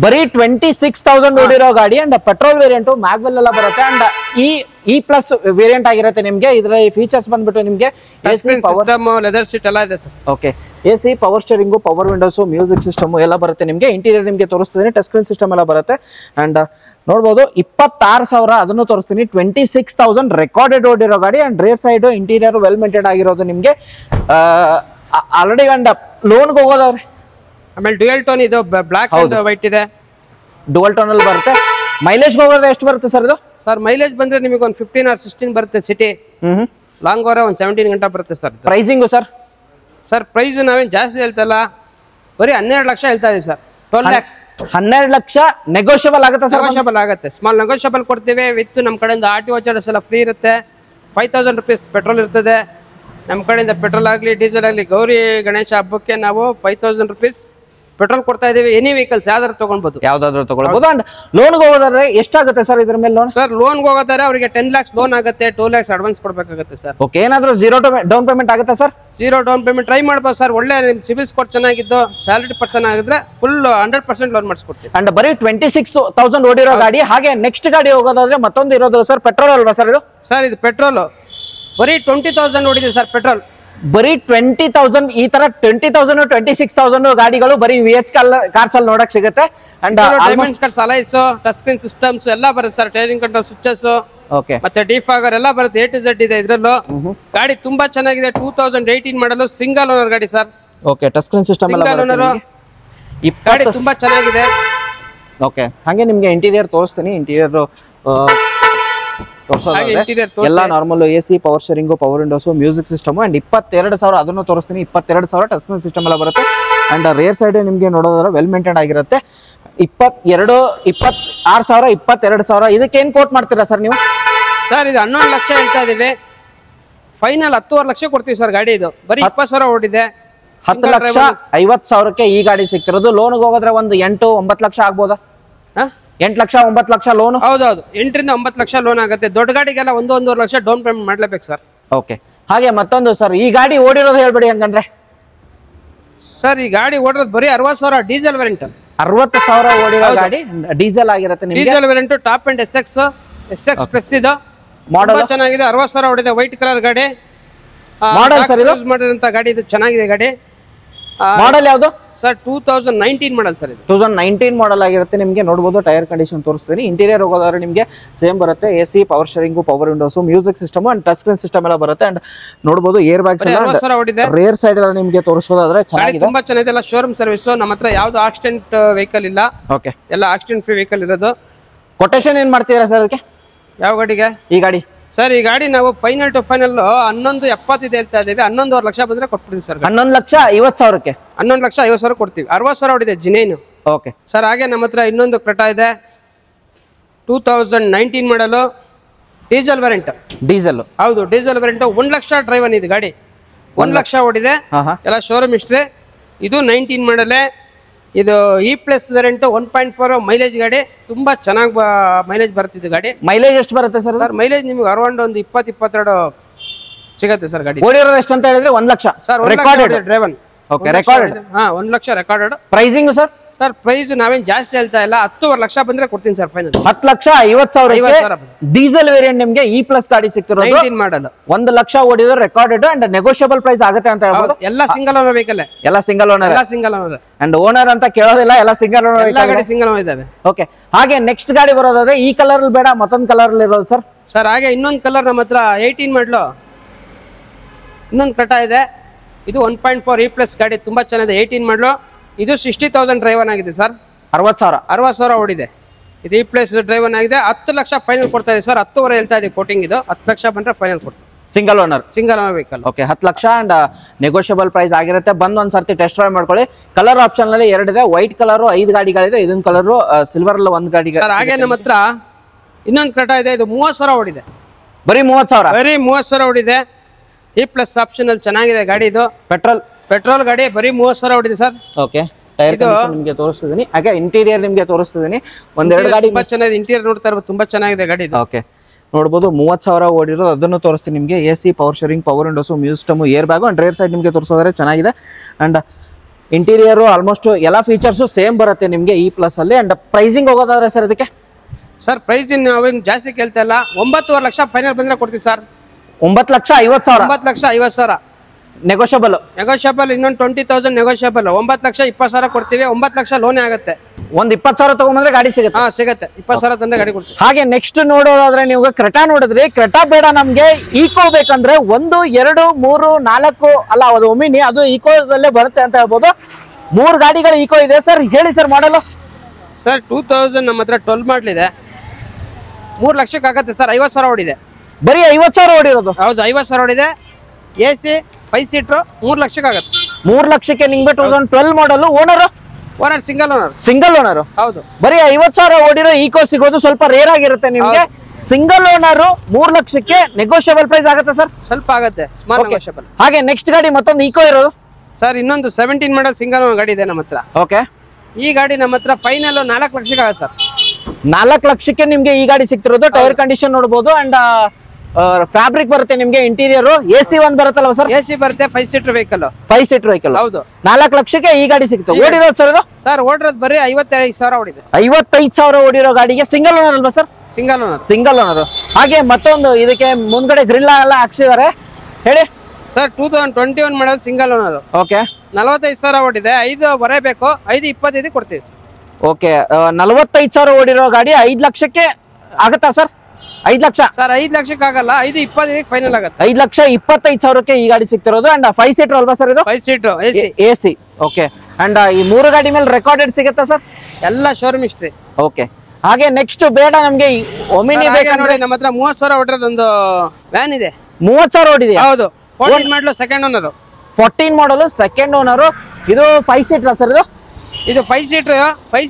ಬರೀ 26,000 ಓಡಿರೋ ಗಾಡಿ. ಅಂಡ್ ಪೆಟ್ರೋಲ್ ವೇರಿಯಂಟ್ ಮ್ಯಾಗ್ವೆಲ್ ಎಲ್ಲ ಬರುತ್ತೆ. ಅಂಡ್ ಇ ಪ್ಲಸ್ ವೇರಿಯಂಟ್ ಆಗಿರುತ್ತೆ ನಿಮ್ಗೆ. ಇದರ ಫೀಚರ್ಸ್ ಬಂದ್ಬಿಟ್ಟು ನಿಮ್ಗೆ ಲೆದರ್ ಸೀಟ್ ಎಲ್ಲ ಇದೆ sir. Okay. AC, power steering, power windows, music system ಎಲ್ಲ ಬರುತ್ತೆ ನಿಮ್ಗೆ. ಇಂಟೀರಿಯರ್ ನಿಮ್ಗೆ ತೋರಿಸ್ತೀನಿ, ಟಚ್ ಸ್ಕ್ರೀನ್ ಸಿಸ್ಟಮ್ ಎಲ್ಲ ಬರುತ್ತೆ. ಅಂಡ್ ನೋಡ್ಬೋದು 26,000 ಅದನ್ನು ತೋರಿಸ್ತೀನಿ. 26,000 ರೆಕಾರ್ಡೆಡ್ ಓಡಿರೋ ಗಾಡಿ. And rear side interior well maintain ಆಗಿರೋದು ನಿಮ್ಗೆ. ಆಲ್ರೆಡಿ ಅಂಡ್ ಲೋನ್ಗೆ ಹೋಗೋದವ್ರೆ. ಆಮೇಲೆ ಡ್ಯುಯಲ್ ಟೋನ್ ಇದು ಬ್ಲಾಕ್ ಅಂಡ್ ವೈಟ್ ಇದೆ. ಡುವಲ್ ಟೋನ್ ಅಲ್ಲಿ ಬರುತ್ತೆ. ಮೈಲೇಜ್ ಹೋಗೋದ್ರೆ ಎಷ್ಟು ಬರುತ್ತೆ ಸರ್ ಇದು? ಸರ್ ಮೈಲೇಜ್ ಬಂದ್ರೆ ನಿಮಗೆ ಒಂದು 15 or 16 ಬರುತ್ತೆ ಸಿಟಿ. ಲಾಂಗ್ ಹೋದ್ರೆ ಒಂದು 17 ಗಂಟೆ ಬರುತ್ತೆ sir. Pricing sir? Sir price ನಾವೇನು ಜಾಸ್ತಿ ಹೇಳ್ತಲ್ಲ, ಬರೀ 12 ಲಕ್ಷ ಹೇಳ್ತಾ ಇದೀವಿ ಸರ್. 12 lakhs. 12 ಲಕ್ಷ ನೆಗೋಷಿಯಬಲ್ ಆಗುತ್ತೆ ಸರ್? ನೆಗೋಷಿಯಬಲ್ ಆಗುತ್ತೆ, ಸ್ಮಾಲ್ ನೆಗೋಷಿಯಬಲ್ ಕೊಡ್ತೀವಿ. ವಿತ್ ನಮ್ಮ ಕಡೆಯಿಂದ RTO ಚಾರ್ಜಸ್ ಎಲ್ಲ ಫ್ರೀ ಇರುತ್ತೆ. 5000 rupees ಪೆಟ್ರೋಲ್ ಇರ್ತದೆ ನಮ್ಮ ಕಡೆಯಿಂದ. ಪೆಟ್ರೋಲ್ ಆಗಲಿ ಡೀಸೆಲ್ ಆಗಲಿ ಗೌರಿ ಗಣೇಶ ಹಬ್ಬಕ್ಕೆ ನಾವು 5000 rupees ಪೆಟ್ರೋಲ್ ಕೊಡ್ತಾ ಇದೀವಿ. ಎನಿ ವೆಹಿಕಲ್ಸ್ ಯಾವ್ದಾದ್ರು ತಗೊಳ್ಬಹುದು, ಯಾವ್ದಾದ್ರು ತಗೊಳ್ಬಹುದು. ಅಂಡ್ ಲೋನ್ಗೆ ಹೋಗೋದಾದ್ರೆ ಎಷ್ಟಾಗುತ್ತೆ ಸರ್ ಇದ್ರ ಮೇಲೆ ಲೋನ್? ಸರ್ ಲೋನ್ಗೆ ಹೋಗೋದಾದ್ರೆ ಅವರಿಗೆ 10 lakhs ಲೋನ್ ಆಗುತ್ತೆ, 2 lakhs ಅಡ್ವಾನ್ಸ್ ಕೊಡ್ಬೇಕಾಗುತ್ತೆ ಸರ್. ಓಕೆ, ಏನಾದ್ರು 0 ಡೌನ್ ಪೇಮೆಂಟ್ ಆಗುತ್ತಾ ಸರ್? 0 ಡೌನ್ ಪೇಮೆಂಟ್ ಟ್ರೈ ಮಾಡ್ಬೋದು ಸರ್. ಒಳ್ಳೆ ನಿಮ್ ಸಿಬಿಲ್ ಸ್ಕೋರ್ ಚೆನ್ನಾಗಿದ್ದು ಸ್ಯಾಲರಿ ಪರ್ಸನ್ ಆಗಿದ್ರೆ ಫುಲ್ 100% ಲೋನ್ ಮಾಡಿಸ್ಕೊಡ್ತೀವಿ. ಅಂಡ್ ಬರೀ 26,000 ಓಡಿರೋ ಗಾಡಿ. ಹಾಗೆ ನೆಕ್ಸ್ಟ್ ಗಾಡಿ ಹೋಗೋದಾದ್ರೆ ಮತ್ತೊಂದು ಇರೋದು ಸರ್ ಪೆಟ್ರೋಲ್ ಅಲ್ವಾ ಸರ್ ಇದು? ಸರ್ ಇದು ಪೆಟ್ರೋಲ್ ಬರೀ 20,000 ಓಡಿದೆ ಸರ್ ಪೆಟ್ರೋಲ್. ಬರೀ 20,000. ಈ ತರ 20,000 26,000 ಗಾಡಿಗಳು ಬರೀ VH ಕಾರ್ಸ್ ಅಲ್ಲಿ ನೋಡಕ್ ಸಿಗುತ್ತೆ. And diamonds cars, alloys, touch screen systems ಎಲ್ಲ ಬರುತ್ತೆ sir. Tiring control switches okay ಮತ್ತೆ ಡಿಫಾಗರ್ ಎಲ್ಲ ಬರುತ್ತೆ. A to Z ಇದೆ ಇದ್ರಲ್ಲೂ. ಗಾಡಿ ತುಂಬಾ ಚೆನ್ನಾಗಿದೆ. 2018 ಮಾಡಲು ಸಿಂಗಲ್ ಓನರ್ ಗಾಡಿ sir. Okay, touch screen system ಎಲ್ಲ ಸಿಂಗಲ್ ಓನರ್ ಗಾಡಿ ತುಂಬಾ ಚೆನ್ನಾಗಿದೆ. ಓಕೆ, ಹಾಗೆ ನಿಮ್ಗೆ ಇಂಟೀರಿಯರ್ ತೋರಿಸ್ತೀನಿ. ಇಂಟೀರಿಯರ್ ಎಲ್ಲ normal AC, power sharing, power windows, music system. And 22,000 ಅದನ್ನು ತೋರಿಸ್ತೀನಿ. 22,000 ಟಚ್ ಸ್ಕ್ರೀನ್ ಸಿಸ್ಟಮ್ ಎಲ್ಲ ಬರುತ್ತೆ. ಅಂಡ್ ರೇರ್ ಸೈಡ್ ನಿಮ್ಗೆ ನೋಡೋದಾದ್ರೆ ವೆಲ್ ಮೇಂಟೈನ್ ಆಗಿರುತ್ತೆ. 26,000 22,000 ಇದಕ್ಕೆ ಏನ್ ಕೋಟ್ ಮಾಡ್ತೀರಾ ಸರ್ ನೀವು? ಸರ್ ಇದು 11 ಲಕ್ಷ ಹೇಳ್ತಾ ಇದೀವಿ. ಫೈನಲ್ 10.5 ಲಕ್ಷ ಕೊಡ್ತೀವಿ ಸರ್. ಗಾಡಿ ಇದು ಬರೀ 20,000 ಓಡಿದೆ. 10,50,000ಕ್ಕೆ ಈ ಗಾಡಿ ಸಿಗ್ತಿರೋದು. ಲೋನ್ಗೆ ಹೋಗೋದ್ರೆ ಒಂದು 8-9 ಲಕ್ಷ ಆಗ್ಬೋದಾ? 8 ಲಕ್ಷ 9 ಲಕ್ಷ ಲೋನ್? ಹೌದೌದು, 8 ರಿಂದ 9 ಲಕ್ಷ ಲೋನ್ ಆಗುತ್ತೆ. ದೊಡ್ಡ ಗಾಡಿಗೆಲ್ಲ 1-1.5 ಲಕ್ಷ ಡೌನ್ ಪೇಮೆಂಟ್ ಮಾಡ್ಲೇಬೇಕು ಸರ್. ಓಕೆ, ಹಾಗೆ ಮತ್ತೊಂದು ಸರ್, ಈ ಗಾಡಿ ಓಡಿರೋದು ಹೇಳ್ಬೇಡಿ ಹಂಗಂದ್ರೆ. ಸರ್ ಈ ಗಾಡಿ ಓಡಿರೋದು ಬರೀ 60,000 ಡೀಸೆಲ್ ವೇರಿಯಂಟ್. 60,000 ಓಡಿರೋ ಗಾಡಿ ಡೀಸೆಲ್ ಆಗಿರುತ್ತೆ. Diesel variant top and SX plus ಇದು ಮಾಡಲ್ ಚೆನ್ನಾಗಿದೆ. 60,000 ಓಡಿದೆ. ವೈಟ್ ಕಲರ್ ಗಾಡಿ ಮಾಡಲ್ ಸರ್ ಇದು? ಯೂಸ್ ಮಾಡಿರೋಂತ ಗಾಡಿ ಇದು. ಚೆನ್ನಾಗಿದೆ ಗಾಡಿ. ಮಾಡಲ್ ಯಾವುದು ಸರ್? 2019 ಮಾಡಲ್ ಸರ್ ಇದು. 2019 ಮಾಡಲ್ ಆಗಿರುತ್ತೆ. ನಿಮಗೆ ನೋಡಬಹುದು. ಟೈರ್ ಕಂಡೀಷನ್ ತೋರಿಸ್ತೀನಿ. ಇಂಟೀರಿಯರ್ ಹೋಗೋದಾದ್ರೆ ನಿಮಗೆ ಸೇಮ್ ಬರುತ್ತೆ. AC, power sharing, power windows, music system and touch screen system ಎಲ್ಲ ಬರುತ್ತೆ. ಅಂಡ್ ನೋಡಬಹುದು ಏರ್ ಬ್ಯಾಗ್ಸ್ ಎಲ್ಲ ರೇರ್ ಸೈಡ್ ಎಲ್ಲ ನಿಮಗೆ ತೋರಿಸೋದಾದ್ರೆ ಚೆನ್ನಾಗಿದೆ. ತುಂಬಾ ಚೆನ್ನಾಗಿದೆ. ಎಲ್ಲ ಶೋರೂಮ್ ಸರ್ವಿಸ್. ನಮ್ಮ ಹತ್ರ ಯಾವ್ದು ಆಕ್ಸಿಡೆಂಟ್ ವೆಹಿಕಲ್ ಇಲ್ಲ. ಓಕೆ, ಎಲ್ಲ ಆಕ್ಸಿಡೆಂಟ್ ಫ್ರೀ ವೆಹಿಕಲ್ ಇರೋದು. ಕೊಟೇಶನ್ ಏನ್ ಮಾಡ್ತೀರಾ ಸರ್ ಅದಕ್ಕೆ? ಯಾವ ಗಾಡಿಗೆ? ಈ ಗಾಡಿ ಸರ್ ಈ ಗಾಡಿ ನಾವು ಫೈನಲ್ ಟು ಫೈನಲ್ 11.70 ಇದೆ ಹೇಳ್ತಾ ಇದ್ದೀವಿ. 11.5 ಲಕ್ಷ ಬಂದ್ರೆ ಕೊಟ್ಬಿಡ್ತೀವಿ ಸರ್. 11,50,000ಕ್ಕೆ 11,50,000 ಕೊಡ್ತೀವಿ. 60,000 ಹೊಡಿದೆ ಜಿನೇನು. ಓಕೆ ಸರ್, ಹಾಗೆ ನಮ್ಮ ಹತ್ರ ಇನ್ನೊಂದು ಕ್ರೆಟಾ ಇದೆ. 2019 ಮಾಡಲು ಡೀಸೆಲ್ ವೇರಿಯಂಟ್. ಡೀಸೆಲ್? ಹೌದು, ಡೀಸೆಲ್ ವೇರಿಯಂಟ್. 1 ಲಕ್ಷ ಡ್ರೈವನ್ ಇದು ಗಾಡಿ. 1 ಲಕ್ಷ ಓಡಿದೆ. ಎಲ್ಲ ಶೋರೂಮ್ ಹಿಸ್ಟ್ರಿ. ಇದು 19 ಮಾಡಲೇ. ಇದು E+ ವೇರಿಯಂಟ್ 1.4 ಮೈಲೇಜ್ ಗಾಡಿ. ತುಂಬಾ ಚೆನ್ನಾಗಿ ಮೈಲೇಜ್ ಬರುತ್ತಿದೆ ಗಾಡಿ. ಮೈಲೇಜ್ ಎಷ್ಟು ಬರುತ್ತೆ ಸರ್? ಸರ್ ಮೈಲೇಜ್ ನಿಮ್ಗೆ ಅರೌಂಡ್ ಒಂದು 20-22 ಸಿಗುತ್ತೆ ಸರ್. ಗಾಡಿ ಓಡಿರೋದು ಎಷ್ಟು ಅಂತ ಹೇಳಿದ್ರೆ 1 lakh sir. Recorded driven. Okay, recorded. 1 lakh recorded. Pricing sir? Sir price ನಾವೇನ್ ಜಾಸ್ತಿ ಹೇಳ್ತಾ ಇಲ್ಲ. 10.5 ಲಕ್ಷ ಬಂದ್ರೆ ಕೊಡ್ತೀನಿ ಸರ್ ಫೈನಲ್. 10,50,000 ಡೀಸೆಲ್ ವೇರಿಯಂಟ್ ನಿಮ್ಗೆ E+ ಗಾಡಿ ಸಿಗ್ತಿರೋದು. 19 ಮಾಡಲ್ 1 ಲಕ್ಷ ಓಡಿದ್ರು ರೆಕಾರ್ಡೆಡ್. ಅಂಡ್ ನೆಗೋಷಿಯಬಲ್ ಪ್ರೈಸ್ ಆಗುತ್ತೆ ಅಂತ ಹೇಳ್ಬೋದು. ಎಲ್ಲ ಸಿಂಗಲ್ ಓನರ್ ವೆಹಿಕಲ್. ಎಲ್ಲ ಸಿಂಗಲ್ ಓನರ್. ಎಲ್ಲ ಸಿಂಗಲ್ ಓನರ್. ಅಂಡ್ ಓನರ್ ಅಂತ ಕೇಳೋದಿಲ್ಲ, ಎಲ್ಲ ಸಿಂಗಲ್ ಓನರ್. ಎಲ್ಲ ಗಾಡಿ ಸಿಂಗಲ್ ಓನರ್ ಇದಾವೆ. ಓಕೆ, ಹಾಗೆ ನೆಕ್ಸ್ಟ್ ಗಾಡಿ ಬರೋದಾದ್ರೆ ಈ ಕಲರ್ ಬೇಡ, ಮತ್ತೊಂದು ಕಲರ್ ಇರೋದು ಸರ್? ಸರ್ ಹಾಗೆ ಇನ್ನೊಂದು ಕಲರ್ ನಮ್ಮ ಹತ್ರ 18 ಮಾಡಲು ಇನ್ನೊಂದು ಕ್ರೆಟಾ ಇದೆ. ಇದು 1.4 E+ ಗಾಡಿ. ತುಂಬಾ ಚೆನ್ನಾಗಿದೆ. 18 ಮಾಡಲು. ಇದು 60,000 ಡ್ರೈವನ್ ಆಗಿದೆ ಸರ್. 60,000 ಓಡಿದೆ. ಇದು E+ ಡ್ರೈವನ್ ಆಗಿದೆ. 10 ಲಕ್ಷ ಫೈನಲ್ ಕೊಡ್ತಾ ಇದೆ ಸರ್. 10.5 ಹೇಳ್ತಾ ಇದೆ ಕೋಟಿಂಗ್. ಇದು 10 ಲಕ್ಷ ಬಂದ್ರೆ ಫೈನಲ್ ಕೊಡ್ತೀವಿ. Single owner vehicle. Okay, 10 lakh and negotiable price ಆಗಿರುತ್ತೆ. ಬಂದು ಒಂದ್ಸರ್ತಿ ಟೆಸ್ಟ್ ಡ್ರೈವ್ ಮಾಡ್ಕೊಳ್ಳಿ. ಕಲರ್ ಆಪ್ಷನ್ ನಲ್ಲಿ 2 ಇದೆ. ವೈಟ್ ಕಲರ್ 5 ಗಾಡಿಗಳಿದೆ. ಇದೊಂದು ಕಲರ್ ಸಿಲ್ವರ್ ಅಲ್ಲಿ 1 ಗಾಡಿ. ಸರ್ ಹಾಗೆ ನಮ್ಮ ಹತ್ರ ಇನ್ನೊಂದು ಕ್ರೆಟಾ ಇದೆ. ಇದು 30,000 ಓಡಿದೆ. ಬರೀ 30,000? ಬರೀ 30,000 ಓಡಿದೆ. E+ ಆಪ್ಷನ್ ಅಲ್ಲಿ ಚೆನ್ನಾಗಿದೆ ಗಾಡಿ. ಇದು ಪೆಟ್ರೋಲ್ ಗಾಡಿ. ಬರೀ 30,000 ಓಡಿದೆ ಸರ್. ಓಕೆ, ಟೈರ್ ಕಂಡೀಷನ್ ನಿಮಗೆ ತೋರಿಸ್ತಿದ್ದೀನಿ. ಹಾಗೆ ಇಂಟೀರಿಯರ್ ನಿಮಗೆ ತೋರಿಸ್ತಿದ್ದೀನಿ. ಒಂದೆರಡು ಗಾಡಿ ತುಂಬಾ ಚೆನ್ನಾಗಿದೆ. ಇಂಟೀರಿಯರ್ ನೋಡ್ತಾ ಇರಬಹುದು, ತುಂಬಾ ಚೆನ್ನಾಗಿದೆ ಗಾಡಿ ಇದು. ಓಕೆ, ನೋಡಬಹುದು 30,000 ಓಡಿರೋದು. ಅದನ್ನು ತೋರಿಸ್ತೀನಿ ನಿಮಗೆ. AC, power steering, power windows, music system, air bag and rear side ನಿಮಗೆ ತೋರಿಸೋದ್ರೆ ಚೆನ್ನಾಗಿದೆ. ಅಂಡ್ ಇಂಟೀರಿಯರ್ ಆಲ್ಮೋಸ್ಟ್ ಎಲ್ಲ ಫೀಚರ್ಸ್ ಸೇಮ್ ಬರುತ್ತೆ ನಿಮಗೆ E+ ಅಲ್ಲಿ. ಅಂಡ್ ಪ್ರೈಸಿಂಗ್ ಹೋಗೋದಾದ್ರೆ ಸರ್ ಇದಕ್ಕೆ? ಸರ್ ಪ್ರೈಸ್ ನಾವೇನು ಜಾಸ್ತಿ ಕೇಳ್ತಾ ಇಲ್ಲ. 9.5 ಲಕ್ಷ ಫೈನಲ್ ಬಂದ್ರೆ ಕೊಡ್ತೀವಿ ಸರ್. 9,50,000? 9,50,000 ನೆಗೋಷಿಯಬಲ್. ಇನ್ನೊಂದು 20,000 ನೆಗೋಷಿಯಬಲ್. 9,20,000 ಕೊಡ್ತೀವಿ. 9 ಲಕ್ಷ ಲೋನ್ ಆಗುತ್ತೆ. ಒಂದು 20,000 ತಗೊಂಡ್ರೆ ಗಾಡಿ ಸಿಗುತ್ತೆ? ಸಿಗುತ್ತೆ. 20,000 ತಂದ್ರೆ ಗಾಡಿ ಕೊಡ್ತೀವಿ. ಹಾಗೆ ನೆಕ್ಸ್ಟ್ ನೋಡೋದಾದ್ರೆ ನೀವು ಕ್ರೆಟಾ ನೋಡಿದ್ರಿ. ಕ್ರೆಟಾ ಬೇಡ ನಮ್ಗೆ, ಈಕೋ ಬೇಕಂದ್ರೆ 1, 2, 3, 4 ಅಲ್ಲ, ಅದು ಒಮಿನಿ, ಅದು ಈಕೋದಲ್ಲೇ ಬರುತ್ತೆ ಅಂತ ಹೇಳ್ಬೋದು. 3 ಗಾಡಿಗಳು ಈಕೋ ಇದೆ ಸರ್. ಹೇಳಿ ಸರ್ ಮಾಡಲು. ಸರ್ 2000 ನಮ್ಮ ಹತ್ರ 12 ಮಾಡಲಿದೆ. 3 ಲಕ್ಷಕ್ಕೆ ಆಗುತ್ತೆ ಸರ್. 50,000 ಓಡಿದೆ. ಬರೀ 50,000 ಓಡಿರೋದು? ಹೌದು, 50,000 ಓಡಿದೆ. AC 5 ಸೀಟರ್ 3 ಲಕ್ಷಕ್ಕೆ ಆಗುತ್ತೆ. 3 ಲಕ್ಷಕ್ಕೆ ನಿಮ್ಗೆ 2012 ಮಾಡಲು. Owner owner single owner. Single owner. ಹೌದು. ಬರೀ 50,000 ಓಡಿರೋ ಈಕೋ ಸಿಗೋದು ಸ್ವಲ್ಪ ರೇರ್ ಆಗಿರುತ್ತೆ ನಿಮ್ಗೆ. ಸಿಂಗಲ್ ಓನರ್ 3 ಲಕ್ಷಕ್ಕೆ ನೆಗೋಷಿಯಬಲ್ ಪ್ರೈಸ್ ಆಗುತ್ತೆ ಸರ್? ಸ್ವಲ್ಪ ಆಗುತ್ತೆ, ಸ್ಮಾಲ್ ನೆಗೋಷಿಯಬಲ್. ಹಾಗೆ ನೆಕ್ಸ್ಟ್ ಗಾಡಿ ಮತ್ತೊಂದು ಈಕೋ ಇರೋದು ಸರ್, ಇನ್ನೊಂದು 17 ಮಾಡಲ್ ಸಿಂಗಲ್ ಓನರ್ ಗಾಡಿ ಇದೆ ನಮ್ಮ ಹತ್ರ. ಓಕೆ. ಈ ಗಾಡಿ ನಮ್ಮ ಹತ್ರ ಫೈನಲ್ 4 ಲಕ್ಷಕ್ಕೆ ಆಗುತ್ತೆ ಸರ್. 4 ಲಕ್ಷಕ್ಕೆ ನಿಮ್ಗೆ ಈ ಗಾಡಿ ಸಿಗ್ತಿರೋದು. ಟೈರ್ ಕಂಡೀಷನ್ ನೋಡಬಹುದು ಅಂಡ್ ಫ್ಯಾಬ್ರಿಕ್ ಬರುತ್ತೆ ನಿಮ್ಗೆ. ಇಂಟೀರಿಯರ್ AC ಒಂದ್ ಬರುತ್ತಲ್ಲ ಸರ್? AC ಬರುತ್ತೆ. 5 ಸೀಟರ್ ವೆಹಿಕಲ್. 5 seater vehicle. ಹೌದು. 4 ಲಕ್ಷಕ್ಕೆ ಈ ಗಾಡಿ ಸಿಗುತ್ತೆ. ಓಡಿರೋದು ಸರ್ ಇದು? ಸರ್ ಓಡಿರೋದು ಬರೀ 55,000 ಓಡಿದೆ. 55,000 ಓಡಿರೋ ಗಾಡಿಗೆ ಸಿಂಗಲ್ ಓನರ್ ಅಲ್ವಾ sir? Single owner. Single owner. ಹಾಗೆ ಮತ್ತೊಂದು ಇದಕ್ಕೆ ಮುಂದ್ಗಡೆ ಗ್ರಿಲ್ ಎಲ್ಲ ಹಾಕ್ಸಿದ್ದಾರೆ, ಹೇಳಿ ಸರ್. 2021 ಮಾಡಲ್ ಸಿಂಗಲ್ ಓನರ್. ಓಕೆ. 45,000 ಓಡಿದೆ. 5 ಬರಬೇಕು. 5:25 ಕೊಡ್ತೀವಿ. ಓಕೆ. 45,000 ಓಡಿರೋ ಗಾಡಿ 5 ಲಕ್ಷಕ್ಕೆ ಆಗುತ್ತಾ ಸರ್? 5 ಲಕ್ಷ ಸರ್ 5 ಲಕ್ಷಕ್ಕೆ ಆಗಲ್ಲ. 5:25 ಫೈನಲ್ ಆಗುತ್ತೆ. 5,25,000ಕ್ಕೆ ಈ ಗಾಡಿ ಸಿಗ್ತಿರೋದು. ಅಂಡ್ 5 ಸೀಟರ್ ಅಲ್ವಾ ಸರ್ ಇದು? 5 ಸೀಟರ್ AC. ಓಕೆ. ಅಂಡ್ ಈ 3 ಗಾಡಿ ಮೇಲೆ ರೆಕಾರ್ಡೆಡ್ ಸಿಗುತ್ತಾ ಸರ್? ಎಲ್ಲ ಶೋರೂಮ್ ಹಿಸ್ಟ್ರಿ. ಓಕೆ. ಹಾಗೆ ನೆಕ್ಸ್ಟ್ ಬೇಡ ನಮ್ಗೆ ಒಮಿನಿ ನೋಡಿ, ನಮ್ಮ ಹತ್ರ 30,000 ಓಡಿರೋದು ಒಂದು ವ್ಯಾನ್ ಇದೆ. 30,000 ಓಡಿದೆಯಾ? ಹೌದು. 14 ಮಾಡಲು ಸೆಕೆಂಡ್ ಓನರ್. 14 ಮಾಡಲು ಸೆಕೆಂಡ್ ಓನರ್. ಇದು 5 ಸೀಟರ್ ಸರ್ ಇದು? ಇದು 5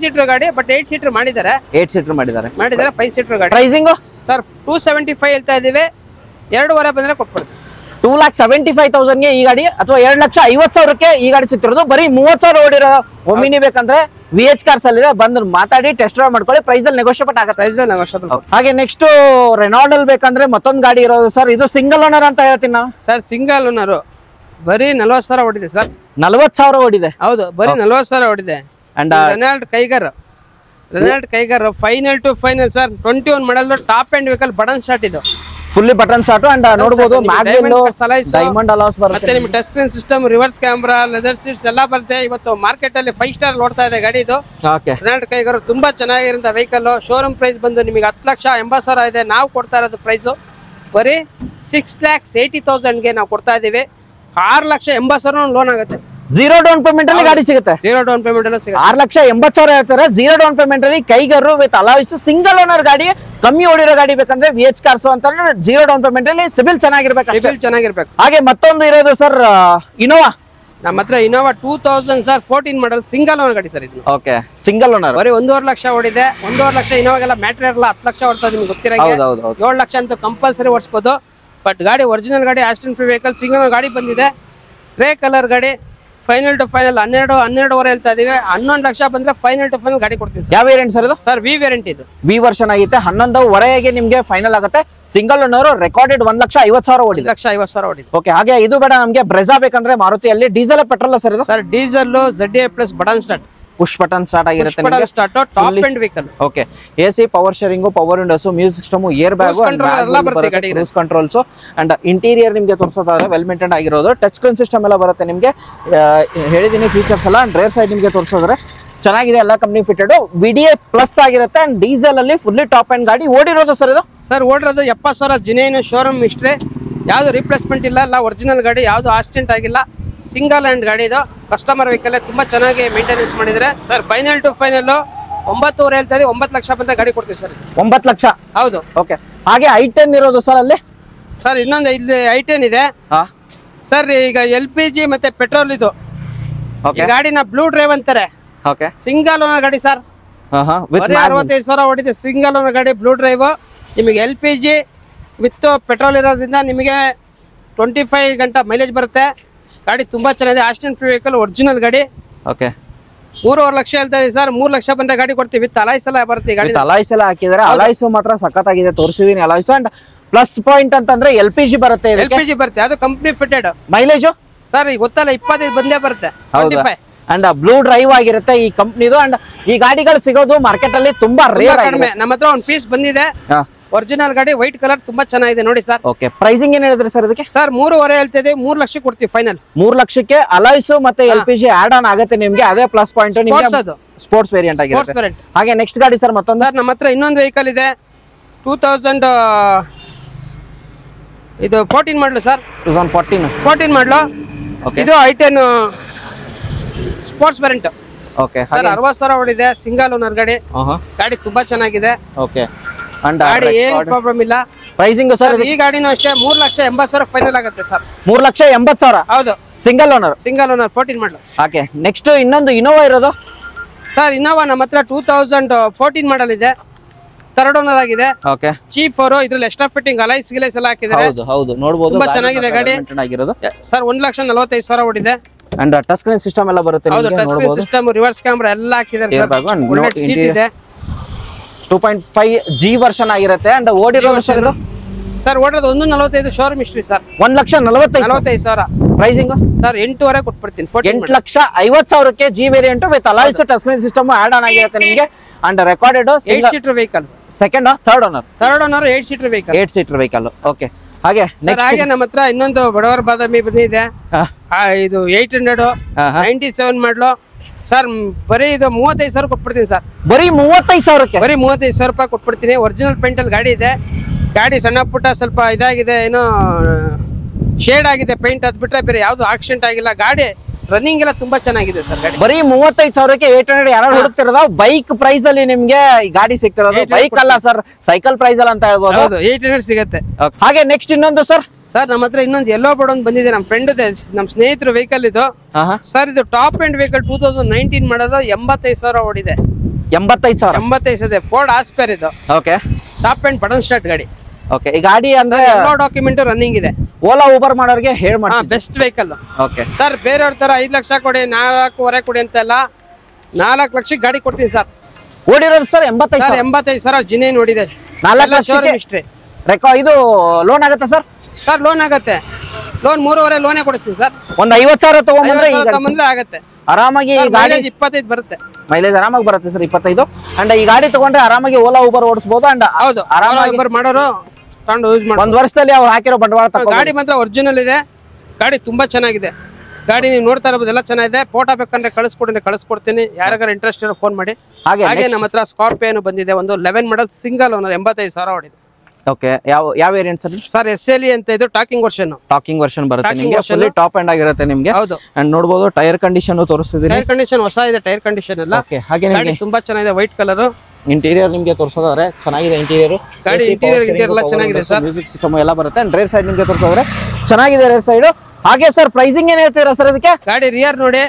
ಸೀಟರ್ ಗಾಡಿ, ಬಟ್ 8 ಸೀಟರ್ ಮಾಡಿದ್ದಾರೆ. 8 ಸೀಟರ್ ಮಾಡಿದ್ದಾರೆ. 5 ಸೀಟರ್ ಗಾಡಿ. ಪ್ರೈಸಿಂಗ್ ಸರ್ 275 ಹೇಳ್ತಾ ಇದೀವಿ. 2.5 ಬಂದ್ರೆ ಕೊಟ್ಬಿಡ್ತೀವಿ. 2,75,000ಗೆ ಈ ಗಾಡಿ ಅಥವಾ 2,50,000ಕ್ಕೆ ಈ ಗಾಡಿ ಸಿಗ್ತಿರೋದು. ಬರೀ 30,000 ಓಡಿರೋ ಒಮಿನಿ ಬೇಕಂದ್ರೆ VH ಕಾರ್ಸ್ ಅಲ್ಲಿ ಬಂದು ಮಾತಾಡಿ ಟೆಸ್ಟ್ ಡ್ರೈವ್ ಮಾಡ್ಕೊಳ್ಳಿ. ಪ್ರೈಸ್ ಅಲ್ಲಿ ನೆಗೋಷಿಯೇಟ್ ಆಗುತ್ತೆ. ಪ್ರೈಸ್ ಅಲ್ಲಿ ನೆಗೋಷಿಯೇಬಲ್. ಹಾಗೆ ನೆಕ್ಸ್ಟ್ ರೆನಾಲ್ಡ್ ಅಲ್ಲಿ ಬೇಕಂದ್ರೆ ಮತ್ತೊಂದು ಗಾಡಿ ಇರೋದು ಸರ್. ಇದು ಸಿಂಗಲ್ ಓನರ್ ಅಂತ ಹೇಳ್ತೀನಿ ನಾನು. ಸರ್ ಸಿಂಗಲ್ ಓನರ್ ಬರೀ 40,000 ಓಡಿದೆ ಸರ್. 40,000 ಓಡಿದೆ. ಹೌದು, ಬರೀ 40,000 ಓಡಿದೆ. And Renault Kiger final to final sir. 21 model top end vehicle, button start. ಇದು ಫುಲ್ಲಿ ಬಟನ್ ಸ್ಟಾರ್ಟ್ ಅಂಡ್ ನೋಡಬಹುದು. ಡೈಮಂಡ್ ಅಲಾಸ್ ಬರುತ್ತೆ. ಮತ್ತೆ ನಿಮಗೆ touch screen system, reverse camera, leather seats ಎಲ್ಲ ಬರುತ್ತೆ. ಇವತ್ತು ಮಾರ್ಕೆಟ್ ಅಲ್ಲಿ 5 ಸ್ಟಾರ್ ಓಡ್ತಾ ಇದೆ ಗಾಡಿ ಇದು. ರೆನಾಲ್ಡ್ ಕೈಗರ್ ತುಂಬಾ ಚೆನ್ನಾಗಿರೋ ವೆಹಿಕಲ್. ಶೋರೂಮ್ ಪ್ರೈಸ್ ಬಂದು ನಿಮಗೆ 10,80,000 ಇದೆ. ನಾವು ಕೊಡ್ತಾ ಇರೋದು ಪ್ರೈಸ್ ಬರೀ 6,80,000ಗೆ ನಾವು ಕೊಡ್ತಾ ಇದೀವಿ. 6,80,000 ಲೋನ್ ಆಗುತ್ತೆ. 0 ಡೌನ್ ಪೇಮೆಂಟ್ ಅಲ್ಲಿ ಗಾಡಿ ಸಿಗುತ್ತೆ. 0 ಡೌನ್ ಪೇಮೆಂಟ್ ಅಲ್ಲಿ ಸಿಗುತ್ತೆ. 6,80,000 ಹೇಳ್ತಾರೆ. 0 ಡೌನ್ ಪೇಮೆಂಟ್ ಅಲ್ಲಿ ಕೈಗರು ವಿತ್ ಅಲಾಯ್ಸ್ ಸಿಂಗಲ್ ಓನರ್ ಗಾಡಿ. ಕಮ್ಮಿ ಓಡಿರೋ ಗಾಡಿ ಬೇಕಂದ್ರೆ VH ಕಾರ್ಸ್ ಅಂತ 0 ಡೌನ್ ಪೇಮೆಂಟ್ ಅಲ್ಲಿ ಸಿಬಿಲ್ ಚೆನ್ನಾಗಿರ್ಬೇಕು. ಹಾಗೆ ಮತ್ತೊಂದು ಇರೋದು ಸರ್ ಇನೋವಾ. ನಮ್ಮ ಹತ್ರ ಇನೋವಾ 2000 ಸರ್ 14 ಮಾಡಲ್ ಸಿಂಗಲ್ ಓನರ್ ಗಾಡಿ ಸರ್ ಇದು. ಓಕೆ. Single owner. ಬರೀ 1.5 ಲಕ್ಷ ಓಡಿದೆ. 1.5 ಲಕ್ಷ ಇನೋವಾಗೆಲ್ಲ ಮ್ಯಾಟರ್ ಇರಲ್ಲ. 10 ಲಕ್ಷ ಓಡ್ತದೆ ನಿಮ್ಗೆ ಗೊತ್ತಿರೋ. 7 ಲಕ್ಷ ಅಂತ ಕಂಪಲ್ಸರಿ ಓಡಿಸ್ಬೋದು. ಬಟ್ ಗಾಡಿ ಒರಿಜಿನಲ್ ಗಾಡಿ, ಆಸ್ಟನ್ ಫ್ರೀ ವೆಹಿಕಲ್, ಸಿಂಗಲ್ ಗಾಡಿ ಬಂದಿದೆ. ಗ್ರೇ ಕಲರ್ ಗಾಡಿ. ಫೈನಲ್ ಟು ಫೈನಲ್ 12.5 ಹೇಳ್ತಾ ಇದೀವಿ. 11 ಲಕ್ಷ ಬಂದ್ರೆ ಫೈನಲ್ ಟು ಫೈನಲ್ ಗಾಡಿ ಕೊಡ್ತೀವಿ. ಯಾವ ವೇರಿಯಂಟ್ ಸರ್ ಇದು? ಸರ್ ವಿ ವೇರಿಯಂಟ್ ಇದು. ವಿ ವರ್ಷನ್ ಆಗಿತ್ತೆ. 11.5 ನಿಮ್ಗೆ ಫೈನಲ್ ಆಗುತ್ತೆ. Single owner. ರೆಕಾರ್ಡೆಡ್ 1,50,000 ಓಡಿದೆ. 1,50,000 ಓಡಿದೆ. ಓಕೆ. ಹಾಗೆ ಇದು ಬೇಡ ನಮ್ಗೆ ಬ್ರೆಜಾ ಬೇಕಂದ್ರೆ ಮಾರುತಿಯಲ್ಲಿ ಡೀಸೆಲ್ ಪೆಟ್ರೋಲ್ ಸರ್ ಇದು? Sir diesel ZA plus button start. Push button start ಆಗಿರುತ್ತೆ. Top end vehicle. Okay. AC, power steering, power windows, music system, air bag, cruise controls and interior ನಿಮ್ಗೆ ತೋರಿಸೋದಾದ್ರೆ ವೆಲ್ ಮೇಂಟೈನ್ ಆಗಿರೋದು. Touch screen system ಎಲ್ಲ ಬರುತ್ತೆ ನಿಮ್ಗೆ. ಹೇಳಿದೀನಿ features ಎಲ್ಲ. And rear side ನಿಮ್ಗೆ ತೋರಿಸೋದ್ರೆ ಚೆನ್ನಾಗಿದೆ. ಎಲ್ಲ ಕಂಪ್ನಿ ಫಿಟೆಡ್ VDA ಪ್ಲಸ್ ಆಗಿರುತ್ತೆ. ಅಂಡ್ ಡೀಸೆಲ್ ಅಲ್ಲಿ ಫುಲ್ಲಿ ಟಾಪ್ ಎಂಡ್ ಗಾಡಿ. ಓಡಿರೋದು ಸರ್ ಇದು? Sir ಓಡಿರೋದು 70,000 ಜಿನೇನ್ showroom history. ಯಾವ್ದು ರಿಪ್ಲೇಸ್ಮೆಂಟ್ ಇಲ್ಲ. ಒರಿಜಿನಲ್ ಗಾಡಿ, ಯಾವ್ದು ಆಕ್ಸಿಡೆಂಟ್ ಆಗಿಲ್ಲ. ಸಿಂಗಲ್ ಹ್ಯಾಂಡ್ ಗಾಡಿ ಇದು. ಕಸ್ಟಮರ್ ವೆಹಿಕಲ್ ತುಂಬಾ ಚೆನ್ನಾಗಿ ಮೇಂಟೆನೆನ್ಸ್ ಮಾಡಿದ್ರೆ. ಸರ್ ಫೈನಲ್ ಟು ಫೈನಲ್ 9.5 ಹೇಳ್ತಾ ಇದೆ. 9 ಲಕ್ಷ ಬಂದ್ರೆ ಗಾಡಿ ಕೊಡ್ತೀವಿ ಸರ್. 9 ಲಕ್ಷ. ಹೌದು. ಓಕೆ. ಹಾಗೆ i10 ಇರೋದು ಸರ್ ಅಲ್ಲಿ? ಸರ್ ಇನ್ನೊಂದು ಇಲ್ಲಿ i10 ಇದೆ ಸರ್. ಈಗ LPG ಮತ್ತೆ ಪೆಟ್ರೋಲ್ ಇದು. ಈ ಗಾಡಿನ ಬ್ಲೂ ಡ್ರೈವ್ ಅಂತಾರೆ. ಸಿಂಗಲ್ ಓನರ್ ಗಾಡಿ ಸರ್. 65,000 ಓಡಿದೆ. ಸಿಂಗಲ್ ಓನರ್ ಗಾಡಿ, ಬ್ಲೂ ಡ್ರೈವ್. ನಿಮಗೆ LPG ವಿತ್ ಪೆಟ್ರೋಲ್ ಇರೋದ್ರಿಂದ ನಿಮಗೆ 25 ಗಂಟೆ ಮೈಲೇಜ್ ಬರುತ್ತೆ. ಗಾಡಿ ತುಂಬಾ ಚೆನ್ನಾಗಿದೆ. ಆಸ್ಟನ್ ಫ್ರೀ ವೆಹಿಕಲ್, ಒರಿಜಿನಲ್ ಗಾಡಿ. ಓಕೆ. 3.5 ಲಕ್ಷ ಹೇಳ್ತಾ ಇದೆ ಸರ್. 3 ಲಕ್ಷ ಬಂದ್ರೆ ಗಾಡಿ ಕೊಡ್ತೀವಿ. ವಿತ್ ಅಲಾಯ್ಸ್ ಎಲ್ಲ ಬರುತ್ತೆ. ಗಾಡಿ ಅಲಾಯ್ಸ್ ಎಲ್ಲ ಹಾಕಿದ್ರೆ ಅಲಾಯ್ಸ್ ಮಾತ್ರ ಸಖತ್ತಾಗಿದೆ. ತೋರಿಸಿದೀನಿ ಅಲಾಯ್ಸ್. ಅಂಡ್ ಪ್ಲಸ್ ಪಾಯಿಂಟ್ ಅಂತಂದ್ರೆ LPG ಬರುತ್ತೆ. LPG ಬರುತ್ತೆ. ಅದು ಕಂಪ್ನಿ ಫಿಟೆಡ್. ಮೈಲೇಜ್ ಸರ್ ಈಗ ಗೊತ್ತಲ್ಲ 25 ಬಂದೇ ಬರುತ್ತೆ. 25. ಅಂಡ್ ಬ್ಲೂ ಡ್ರೈವ್ ಆಗಿರುತ್ತೆ ಈ ಕಂಪ್ನಿದು. ಅಂಡ್ ಈ ಗಾಡಿಗಳು ಸಿಗೋದು ಮಾರ್ಕೆಟ್ ಅಲ್ಲಿ ತುಂಬಾ ರೇರ್ ಕಡಿಮೆ. ನಮ್ಮ ಹತ್ರ ಒಂದು ಪೀಸ್ ಬಂದಿದೆ. ಒರಿಜಿನಲ್ ಗಾಡಿ, ವೈಟ್ ಕಲರ್, ತುಂಬಾ ಚೆನ್ನಾಗಿದೆ ನೋಡಿ ಸರ್. ಓಕೆ. ಪ್ರೈಸಿಂಗ್ ಏನ್ ಹೇಳಿದ್ರಿ ಸರ್ ಇದಕ್ಕೆ? ಸರ್ 3.5 ಹೇಳ್ತಿದೆ. 3 ಲಕ್ಷ ಕೊಡ್ತೀವಿ ಫೈನಲ್. 3 ಲಕ್ಷಕ್ಕೆ ಅಲಾಯ್ಸ್ ಮತ್ತೆ LPG ಆಡ್ ಆನ್ ಆಗುತ್ತೆ ನಿಮ್ಗೆ. ಅದೇ ಪ್ಲಸ್ ಪಾಯಿಂಟ್. ಸ್ಪೋರ್ಟ್ಸ್ ವೇರಿಯಂಟ್ ಆಗಿರುತ್ತೆ. ಹಾಗೆ ನೆಕ್ಸ್ಟ್ ಗಾಡಿ ಸರ್ ಮತ್ತೊಂದು? ಸರ್ ನಮ್ಮ ಹತ್ರ ಇನ್ನೊಂದು ವೆಹಿಕಲ್ ಇದೆ. 2000 ಇದು 14 ಮಾಡಲು ಸರ್. 2014 ಮಾಡಲು. ಇದು i10 sports variant. Okay. Sir 60,000 ಓಡಿದೆ. ಸಿಂಗಲ್ ಓನರ್ ಗಾಡಿ. ಗಾಡಿ ತುಂಬಾ ಚೆನ್ನಾಗಿದೆ. ಓಕೆ. ಗಾಡಿ ಏನ್ ಪ್ರಾಬ್ಲಮ್ ಇಲ್ಲ. ಪ್ರೈಸಿಂಗ್ ಸರ್ ಈ ಗಾಡಿನೂ ಅಷ್ಟೇ 3,80,000 ಫೈನಲ್ ಆಗುತ್ತೆ ಸರ್. 3,80,000. ಹೌದು. ಸಿಂಗಲ್ ಓನರ್ 14 ಮಾಡಲು. ಓಕೆ. ನೆಕ್ಸ್ಟ್ ಇನ್ನೊಂದು ಇನೋವಾ ಇರೋದು? ಸರ್ ಇನ್ನೋವಾ ನಮ್ಮ ಹತ್ರ 2014 ಮಾಡಲ್ ಇದೆ, ಥರ್ಡ್ ಓನರ್ ಆಗಿದೆ. ಓಕೆ, ಚೀಫ್ ಅವರು ಇದ್ರಲ್ಲಿ ಎಕ್ಸ್ಟ್ರಾ ಫಿಟ್ಟಿಂಗ್ ಅಲೈಸ್ ಗಿಲೈಸ್ ಎಲ್ಲ ಹಾಕಿದ್ದಾರೆ. ಹೌದು ಹೌದು, ನೋಡಬಹುದು. ತುಂಬಾ ಚೆನ್ನಾಗಿದೆ ಗಾಡಿ ಸರ್. 1,45,000 ಓಡಿದೆ. ಅಂಡ್ ಟಚ್ ಸ್ಕ್ರೀನ್ ಸಿಸ್ಟಮ್ ಎಲ್ಲ ಬರುತ್ತೆ. ಹೌದು, touch screen system, reverse camera ಎಲ್ಲ ಹಾಕಿದ್ದಾರೆ ಸರ್. ಒಳ್ಳೆ ಸೀಟ್ ಇದೆ. 2.5G ವರ್ಷನ್ ಆಗಿರುತ್ತೆ. ಅಂಡ್ ಓಡಿರೋದು ಸರ್ ಇದು ಸರ್ ಓಡಿರೋದು 1,45 showroom history sir. 1,45,000 pricing sir 8,500 ಕೊಟ್ಬಿಡ್ತೀನಿ. 8,50,000ಕ್ಕೆ G variant with alloys touch screen system add on ಆಗಿರುತ್ತೆ ನಿಮಗೆ. And recorded 8 seater vehicle. Second third owner 8 seater vehicle. 8 seater vehicle. Okay, ಹಾಗೆ ಹಾಗೆ ನಮ್ಮ ಹತ್ರ ಇನ್ನೊಂದು ಬಡವರ ಬಾದಾಮಿ ಬಂದಿದೆ. ಇದು 800 97 ಮಾಡಲು ಸರ್. ಬರೀ ಇದು 35,000 ಕೊಟ್ಬಿಡ್ತೀನಿ ಸರ್. ಬರೀ 35,000ಕ್ಕೆ ಬರೀ 35,000 ರೂಪಾಯಿ ಕೊಟ್ಬಿಡ್ತೀನಿ. ಒರಿಜಿನಲ್ ಪೇಂಟ್ ಅಲ್ಲಿ ಗಾಡಿ ಇದೆ. ಗಾಡಿ ಸಣ್ಣ ಪುಟ್ಟ ಸ್ವಲ್ಪ ಇದಾಗಿದೆ, ಏನೋ ಶೇಡ್ ಆಗಿದೆ ಪೇಂಟ್, ಅದ್ ಬಿಟ್ರೆ ಬೇರೆ ಯಾವ್ದು ಆಕ್ಸಿಡೆಂಟ್ ಆಗಿಲ್ಲ. ಗಾಡಿ ರನ್ನಿಂಗ್ ಎಲ್ಲ ತುಂಬಾ ಚೆನ್ನಾಗಿದೆ ಸರ್. ಗಾಡಿ ಬರೀ 35,000ಕ್ಕೆ 800 ಯಾರು ಹುಡುಕ್ತಿರೋದು ಬೈಕ್ ಪ್ರೈಸ್ ಅಲ್ಲಿ ನಿಮ್ಗೆ ಈ ಗಾಡಿ ಸಿಗ್ತಿರೋದು. ಬೈಕ್ ಅಲ್ಲ ಸರ್, ಸೈಕಲ್ ಪ್ರೈಸ್ ಅಲ್ಲ ಅಂತ ಹೇಳ್ಬೋದು. ಹೌದು, 800 ಸಿಗುತ್ತೆ. ಹಾಗೆ ನೆಕ್ಸ್ಟ್ ಇನ್ನೊಂದು ಸರ್. ಸರ್ ನಮ್ಮ ಹತ್ರ ಇನ್ನೊಂದು ಎಲ್ಲೋ ಬೋರ್ಡ್ ಒಂದು ಬಂದಿದೆ. ನಮ್ಮ ಫ್ರೆಂಡ್ ನಮ್ಮ ಸ್ನೇಹಿತರ ವೆಹಿಕಲ್ ಇದು ಸರ್. ಇದು ಟಾಪ್ ಎಂಡ್ ವೆಹಿಕಲ್ 2019 ಮಾಡೋದು. 85,000 ಓಡಿದೆ. 85,000 ಫೋರ್ಡ್ ಆಸ್ಪೇರ್ ಇದು. Okay, top end button start ಗಾಡಿ. ಓಕೆ, ಈ ಗಾಡಿ ಅಂದ್ರೆ ಎಲ್ಲಾ ಡಾಕ್ಯುಮೆಂಟ್ ರನ್ನಿಂಗ್ ಇದೆ. ಓಲಾ ಊಬರ್ ಮಾಡೋರಿಗೆ ಹೇಳಿ ಮಾಡಿ. Best vehicle. ಓಕೆ ಸರ್, ಬೇರೆಯವ್ರ ತರ 5 ಲಕ್ಷ ಕೊಡಿ 4.5 ಕೊಡಿ ಅಂತೆಲ್ಲ 4 ಲಕ್ಷಕ್ಕೆ ಗಾಡಿ ಕೊಡ್ತೀನಿ ಸರ್. ಓಡಿರೋದು ಸರ್ 85,000 ಜಿನೇನ್ ಓಡಿದೆ. 4 ಲಕ್ಷ ಇದು ಲೋನ್ ಆಗುತ್ತೆ ಸರ್. ಸರ್ ಲೋನ್ ಆಗತ್ತೆ. ಲೋನ್ 3.5 ಲೋನೇ ಕೊಡಿಸ್ತೀನಿ ಸರ್. ಒಂದು 50,000 ತಗೊಂಡ್ಬಂದ್ರೆ ಆಗತ್ತೆ ಆರಾಮಾಗಿ. ಗಾಡಿ 25 ಬರುತ್ತೆ. ಮೈಲೇಜ್ ಆರಾಮಾಗಿ ಬರುತ್ತೆ ಸರ್, 25. ಅಂಡ್ ಈ ಗಾಡಿ ತಗೊಂಡ್ರೆ ಆರಾಮಾಗಿ ಓಲಾ ಊಬರ್ ಓಡಿಸಬಹುದು. ಅಂಡ್ ಹೌದು, ಆರಾಮಾಗಿ ಮಾಡೋರು ತಗೊಂಡು ಯೂಸ್ ಮಾಡಿ. 1 ವರ್ಷದಲ್ಲಿ ಅವ್ರು ಹಾಕಿರೋ ಬಂಡವಾಳ ಗಾಡಿ ಮಾತ್ರ ಒರಿಜಿನಲ್ ಇದೆ. ಗಾಡಿ ತುಂಬಾ ಚೆನ್ನಾಗಿದೆ. ಗಾಡಿ ನೀವು ನೋಡ್ತಾ ಇರಬಹುದು, ಎಲ್ಲ ಚೆನ್ನಾಗಿದೆ. ಫೋಟೋ ಬೇಕಂದ್ರೆ ಕಳಿಸ್ಕೊಡ್ತೀನಿ. ಯಾರಿಗಾರ ಇಂಟ್ರೆಸ್ಟ್ ಇರೋ ಫೋನ್ ಮಾಡಿ. ಹಾಗೆ ನಮ್ಮ ಹತ್ರ ಸ್ಕಾರ್ಪಿಯೋ ಬಂದಿದೆ. ಒಂದು 11 ಮಾಡಲ್ ಸಿಂಗಲ್ ಓನರ್, 85,000 ಓಡಿದೆ. ಓಕೆ, ಯಾವ ವೇರಿಯಂಟ್ ಸರ್? ಸರ್ SLE ಅಂತ ಇದು ಟಾಕಿಂಗ್ ವರ್ಷನ್ ಬರುತ್ತೆ ನಿಮಗೆ. ಫುಲ್ಲಿ ಟಾಪ್ ಎಂಡ್ ಆಗಿರುತ್ತೆ ನಿಮಗೆ. ಹೌದು, ಅಂಡ್ ನೋಡಬಹುದು ಟೈರ್ ಕಂಡೀಷನ್ ತೋರಿಸ್ತಿದ್ದೀನಿ. ಟೈರ್ ಕಂಡೀಷನ್ ಹೊಸ ಇದೆ. ಟೈರ್ ಕಂಡೀಷನ್ ಎಲ್ಲ ಓಕೆ. ಹಾಗೆ ಗಾಡಿ ತುಂಬಾ ಚೆನ್ನಾಗಿದೆ. White colour. ಇಂಟೀರಿಯರ್ ನಿಮಗೆ ತೋರಿಸೋದಾದ್ರೆ ಚೆನ್ನಾಗಿದೆ. ಇಂಟೀರಿಯರ್ ಗಾಡಿ ಇಂಟೀರಿಯರ್ ಎಲ್ಲ ಚೆನ್ನಾಗಿದೆ ಸರ್. ಮ್ಯೂಸಿಕ್ ಸಿಸ್ಟಮ್ ಎಲ್ಲ ಬರುತ್ತೆ. ಅಂಡ್ ರೇರ್ ಸೈಡ್ ನಿಮಗೆ ತೋರಿಸೋದ್ರೆ ಚೆನ್ನಾಗಿದೆ ರೇರ್ ಸೈಡ್. ಹಾಗೆ ಸರ್ ಪ್ರೈಸಿಂಗ್ ಏನ್ ಹೇಳ್ತೀರಾ ಸರ್ ಇದಕ್ಕೆ? ಗಾಡಿ ರಿಯರ್ ನೋಡಿ.